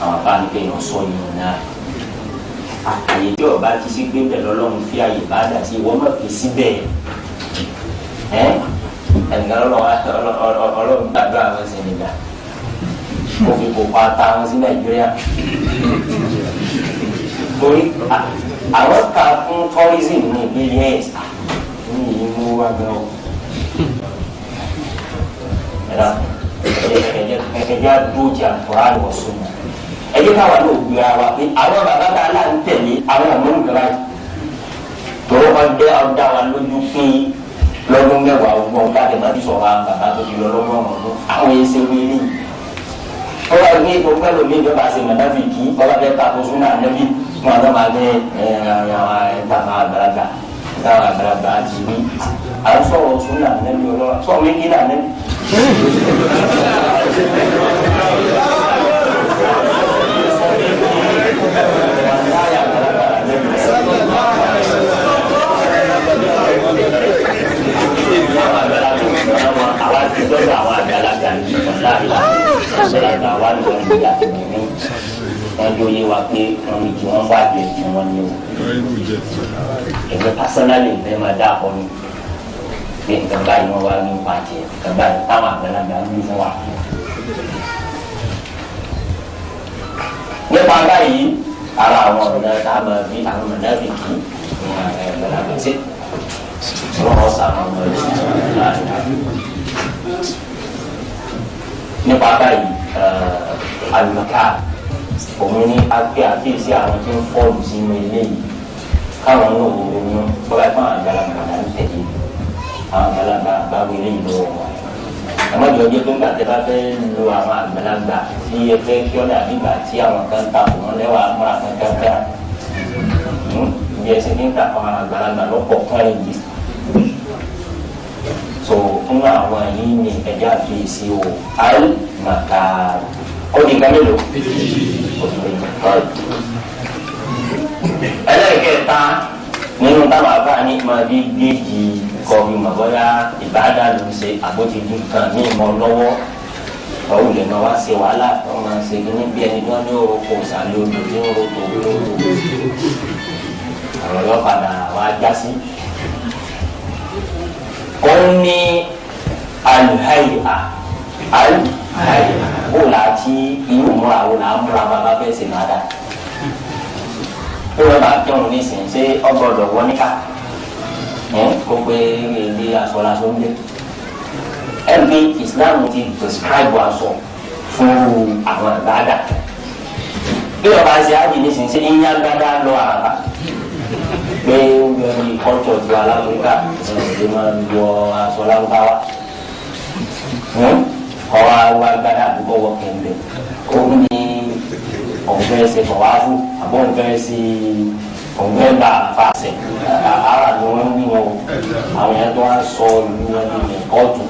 àwọn afáàní pé yàn sọ yìí náà àyè tí ọba ti sí gbé bẹ́ẹ̀ lọ́lọ́run fi àyè bá dà sí ìwọ́n mọ̀ fi síbẹ̀ ẹnìkan ọlọ́run gbàdúrà wọn sí nígbà kó fi kó pa ta wọn sí Nàìjíríà torí àwọn kà fún tourism ní billions ní ìlú wa gan o ẹ̀jẹ̀ àdójì àkùrá lọ sómi ẹjẹ káwa ló gbéra wa pé àwọn bàbá bá là ń tẹ̀lé àwọn ọmọ nǹkan báyìí tòun ọdẹ ọdá wa lójú fún ti sọ̀rọ̀ àwọn bàbá tó ti lọ lọ́gbọ̀n ọdún àwọn yẹn ṣe wí ní. wọ́n wá ní ipò pẹ́lú mi ìjọba ṣe mọ̀nàfì kí ọba fẹ́ tako súnà nẹ́bí wọn àti ọba ní àwọn àgbàlagbà táwọn àgbàlagbà ti wí. à ń sọ̀rọ̀ súnà nẹ́bí ọlọ́wà sọ̀rọ̀ mi kí nà nẹ́bí. Àwọn àti lọ́dọ̀ àwọn àgbàlagbà ní ìgbàlá àgbàlagbà wà lọ́wọ́ ìgbà tó ní ní wọ́n jó yé wa pé wọ́n ní kí wọ́n wá jẹ kí wọ́n ní o. Èmi pásánálì ìfẹ́ máa dá ọ ní pé nǹkan báyìí wọ́n wá ní ìpàjẹ́ nǹkan báyìí táwọn àgbàlagbà ń bí fún wa. Nípa báyìí ara àwọn ọ̀rọ̀ tá a máa bí àwọn mọ̀lẹ́bí kì í àgbàlagbà sí. Wọ́n sábà mọ̀ ẹ́ nípa báyìí àlùmọ́ká òun ní agbé àkíyèsí àwọn tí ń fọ́ọ̀lù sínú ilé yìí káwọn náà wò ó mú bọ́lá fún àwọn àgbàlagbà náà ń tẹ̀lé àwọn àgbàlagbà bá wí ilé yìí lọ́wọ́ wọn. àmọ́ ìjọ jẹ́ pé nígbà tí a bá fẹ́ lo àwọn àgbàlagbà tí ẹ fẹ́ kí ọ́ dàbí ìgbà tí àwọn kan ta kò wọ́n lẹ́wà múra kankan bí ẹsẹ̀ ní ta àwọn àgbàlagbà lọ́pọ̀ kan yìí. So fún àwọn yìí ní ẹja fi sí o alimaka ó di nǹkan mélòó ẹlẹ́kẹ̀ẹ́ta nínú táwọn afáàní máa bí géèjì kọ̀ọ̀bì mọ̀bọ́yá ìbáadá ló ń ṣe àbótí nǹkan ní ìmọ̀ lọ́wọ́ ọ̀hún lè máa wá ṣe wàhálà wọ́n máa ṣe kí ní bí ẹni tó ní orúkọ ìsàlẹ̀ odò tí ń roko ọ̀rọ̀ yóò padà wá já sí. Ó ní alùháyà bó láti inú múra wo là ń múra bàbá fẹ́ ṣe máa dà. Bí wọ́n bá kírun nísìnyí ṣé ọgbọ́dọ̀ wọ níkà kó pé èdè aṣọ lásán ń dé. Ẹbí Islam ti prescribe aṣọ fún àwọn àgbàdà. Bí wọ́n bá ṣe ájì nísìnyí ṣé ìyá gbádá lọ àràbà. Pé ní kọ́ńtọ̀ ti wà láfíríkà ṣe máa ń wọ aṣọ lágbáwá ọwọ́ wa gbádà àdúgbò wọ kẹ̀mbẹ̀ ó ní ọ̀gbẹ́ ṣe fọwáfù àbọ̀ ọ̀gbẹ́ ṣe ọ̀gbẹ́ gbà fàṣẹ ara ni wọ́n ń bí wọn àwọn yẹn tó wá sọ ìlú wọn ní kóòtù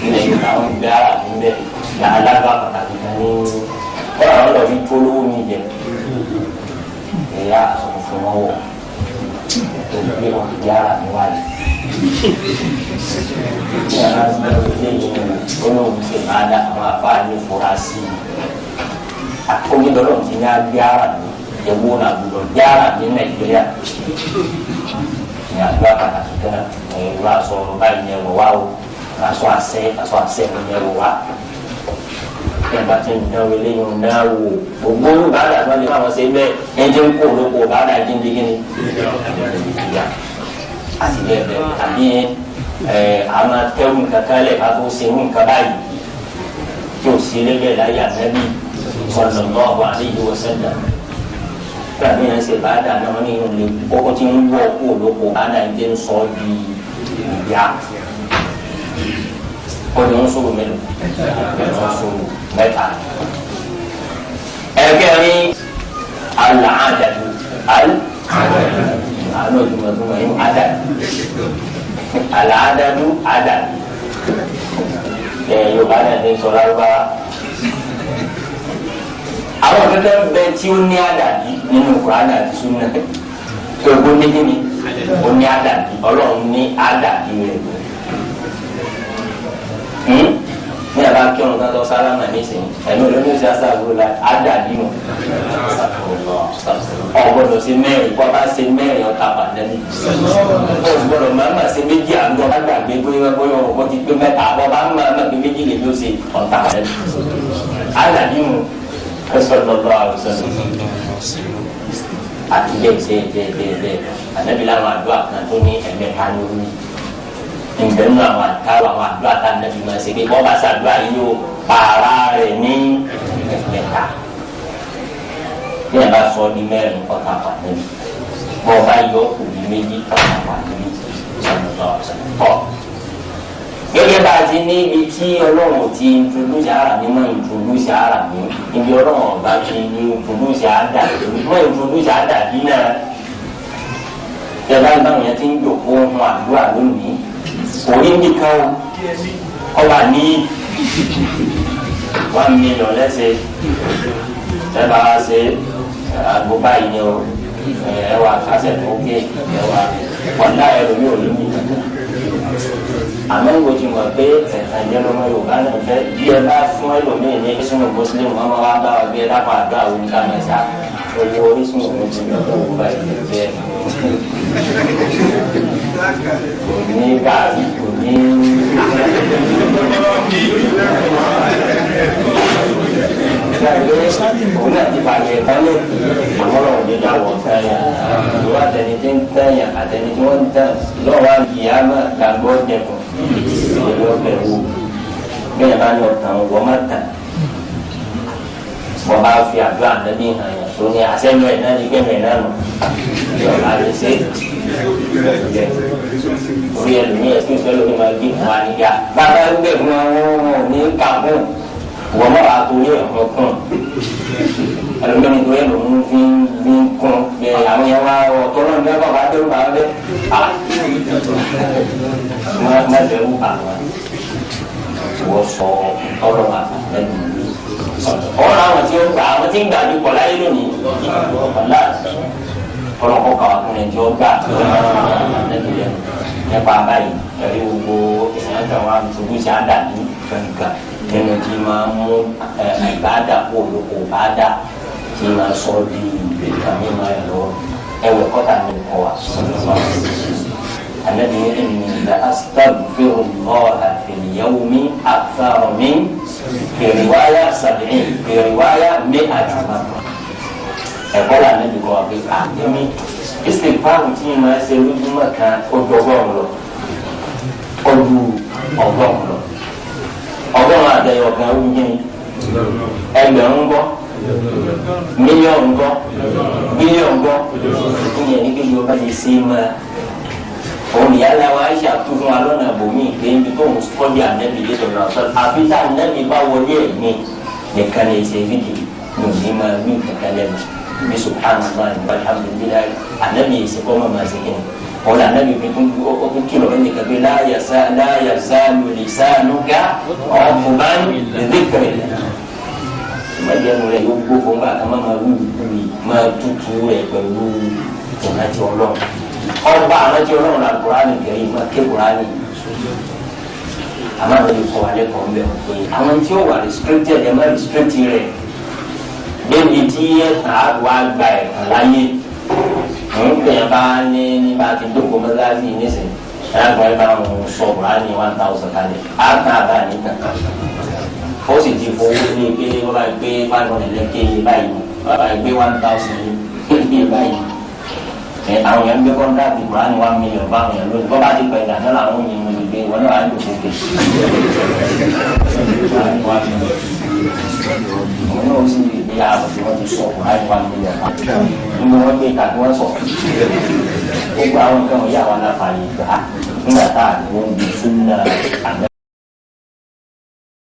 nílẹ̀ yìí àwọn ìgbé ara níbẹ̀ ní alága pàtàkì kan ní ọ̀rọ̀ àwọn ọ̀dọ́ fi tó lówó mi jẹ ẹ̀yà àṣọ fún wọn wọ̀ gbé wọn yára níwájú yàrá lẹ́yìn olóhùn ṣe máa dá àwọn afáàní fura sí i akóyédọ́rọ̀ ti ní agbára ní ewu náà gbọdọ̀ yára ní Nàìjíríà ní àgbà pàtàkì kan ẹ̀rọ aṣọ báyìí ní ẹ̀rọ wa o aṣọ àṣẹ ní ẹ̀rọ wa ẹ̀bá tí ń dáwọ́ eléyìí ń dáwọ́ gbogbo bàdà tó lè máa ṣe bẹ́ẹ̀ ẹ̀jẹ̀ ń kó olóko bàdà jíndínkìnnì àti bẹ́ẹ̀ bẹ́ẹ̀ àbí àmà tẹ́wù kankan lẹ̀ ká tó ṣe nǹkan báyìí tí ò sí lẹ́gbẹ̀ẹ́ láyé ànábì sallallahu alaihi wasallam tàbí yẹn ṣe bàdà náà ní ìlú kókó tí ń wọ́ kó olóko bàdà ẹ̀jẹ̀ ń sọ di ìyá kọ́ni ń sọ̀rọ̀ mélòó ń sọ̀rọ̀ mẹ́ta. ẹ̀kẹ́rin al-adadu àánú ìdúmọ̀dúmọ̀ yìí adadu al-adadu adadu Yorùbá náà ní sọ lárúbáwá. àwọn kankan bẹ tí ó ní adadi nínú Kùránì àti Sunnah tó o gbọ́ méjì ni ó ní adadi Ọlọ́run ní adadi rẹ̀. Ní àbá kí ọ̀nà tó sálámà nísìnyí ẹ̀mí olóyún aṣáájú la ádàbí wọn ọ̀gbọ́dọ̀ sí mẹ́rin kọ́ bá ṣe mẹ́rin ọ̀tá pàdánù ọ̀gbọ́dọ̀ máa ṣe méjì àgbọ̀ bá gbàgbé bóyá ọ̀gbọ́n ti pé mẹ́ta àbọ̀ bá máa gbé méjì lè ló ṣe ọ̀tá pàdánù ádàbí wọn ẹ̀sọ́ lọ́dọ̀ àrùsọ̀nù àti bẹ́ẹ̀ ànábì láwọn àdúrà kan tó ní ẹ̀mẹ́ta lórí ìgbẹ́nu àwọn àtàwọn àwọn àdúrà tá a nàbí máa ṣe pé bọ́ọ̀ bá ṣàdúrà yìí ó pààrà rẹ̀ ní ẹ̀mẹ́ta bí ẹ bá sọ ní mẹ́rin ọ̀tá pàdé bọ́ọ̀ bá yọ òbí méjì ọ̀tá pàdé tọ̀. gẹ́gẹ́ bá a ti ti ní ibi tí ọlọ́run ti introduce ara mi mọ́ introduce ara mi ibi ọlọ́run ọba ti ní introduce àdá mọ́ introduce àdá bí náà yàrá ìbáwọn yẹn ti ń jòkó ohun àdúrà lónìí orí nìkan ọba ní 1 million lẹ́sẹ̀ ẹ bá wá ṣe àgbo báyìí ni o ẹ wà kásẹ̀ tó ké ẹ wà wọ́ndà ẹ̀rọ yóò lé mi àmọ́ ìwé ti mọ̀ pé ẹ̀sán ìjẹ́ lọ́mọ Yorùbá náà fẹ́ bí ẹ bá fún ẹlòmíì ní ìsúnmọ̀ mùsùlùmí wọn máa wá bá wa bí ẹ dápọ̀ àdó àwọn oníkàmẹ́sà owó orísun òun ti lọ tó wù báyìí jẹ́ kò ní gàrí kò ní. òun náà ti bàjẹ́ tẹ́lẹ̀ àwọn ọ̀rọ̀ ní ìdáwọ̀ tẹ́yà ìwà àtẹni tí ń tẹ́yà àtẹni tí wọ́n ń tẹ́ lọ́wọ́ ìyá náà gbàgbọ́ dẹkùn ìlú ọbẹ̀ wò bẹ́ẹ̀ bá ní ọ̀tàn wọ́n má tàn wọ́n bá fi àdúrà lẹ́bí hàn yàn tó ní àṣẹ́nu ẹ̀ náà ní gbẹ̀mẹ̀ náà nù yọ̀ọ̀lá lè ṣe orí ẹlòmíì ẹ̀sìn ìfẹ́ lórí máa gbé wọn àníyá bàbá ẹgbẹ́ wọn ní kàkún wọ́n má bàa torí ẹ̀kọ́ kún ẹlòmíì tó yẹ lòun fi ń kún bẹ́ẹ̀ àwọn yẹn wá ọ̀tọ́ náà ní ẹ̀kọ́ bá dẹ́rù bá dẹ́ má dẹ́rù bá wọn wọ́n sọ ọ̀rọ̀ àtàlẹ́nu ọ̀rọ̀ àwọn tí ó gbà àwọn tí ń gbà ní kọ̀ọ̀lá yìí lónìí ọ̀la ọlọ́kọ̀ kàwá fún ẹ̀ tí ó gbà nípa báyìí ẹ̀rí gbogbo ìsìnkú kan wà lóṣù sí àdàbí kankan nínú tí máa mú ìbáàdà kó olóko báàdà tí máa sọ di ìkànnì máa lọ ẹwẹ kọ́tà ní ìkọ́ wa الذي إني لأستغفر الله في اليوم أكثر من في رواية 70 في رواية 100 مرة. ẹ̀kọ́ la níbi kọ́ wa pé àdémi ìsèpáàrù tí mo máa ṣe lójúmọ́ kan ojú ọgọ́rùn lọ ojú ọgọ́rùn lọ ọgọ́rùn àtẹyọ kan ó yẹ ẹgbẹ̀rún gbọ́ mílíọ̀nù gbọ́ bílíọ̀nù gbọ́ ìyẹn ní kí yorùbá lè ṣe máa òun yàrá wa aisha tó fún wa lọ́nà àbòmí pé ibi tó ń sọ́jú ànẹ́bí yé tó lọ sọ́ọ́ àfi tá ànẹ́bí bá wọlé ẹ̀ ní nìkan lè ṣe fídíò ní òní máa wí kankan lẹ́nu bí subhanallah alhamdulilayi ànẹ́bí yìí ṣe kọ́ mọ́ máa ṣe kí ni òun là ànẹ́bí fi tún kìlọ̀ ẹ̀ nìkan pé láyà sáàlù lè sáàlù ká ọ̀bùnmán lẹ́dẹ̀kẹ̀rẹ̀ ìmọ̀jẹ̀nu rẹ̀ yóò gbó fún bàtà máa wí máa tutù rẹ̀ pẹ̀lú ìrántí ọlọ́run ọba àwọn tí Ọlọ́run la Kùránì kẹrin máa ké Kùránì àmọ́ àwọn olùkọ́ wa lẹ́kọ̀ọ́ ń bẹ̀ wọ́n pé àwọn tí ó wà restricted ẹ̀ má restrict rẹ̀ débi tí ẹ̀ka wa gba ẹ̀ka láyé ń pèyàn bá ní bá ti dókòó mọ́sáàsì nísìnyí ẹ̀ka ẹ̀ bá ń sọ Kùránì 1000 kalẹ̀ á kàn á bá a nìkan ó sì ti fowó ní pé wọ́n bá gbé 500 lẹ́kẹ́ báyìí wọ́n bá gbé 1000 báyìí àwọn yẹn ń gbé kọ́ńtàkì Kùránì 1 million báwọn yẹn lónìí bọ́ba ti pẹ̀lú àná làwọn yìí ń gbé wọn náà á lò sókè. àwọn náà ó sì gbé àwọn tí wọ́n ti sọ Kùránì 1 million nínú wọn gbé tàbí wọ́n sọ. gbogbo àwọn nǹkan wọ̀nyí àwọn aláfààní gbà nígbà tá à ń bí súnà àgbẹ̀.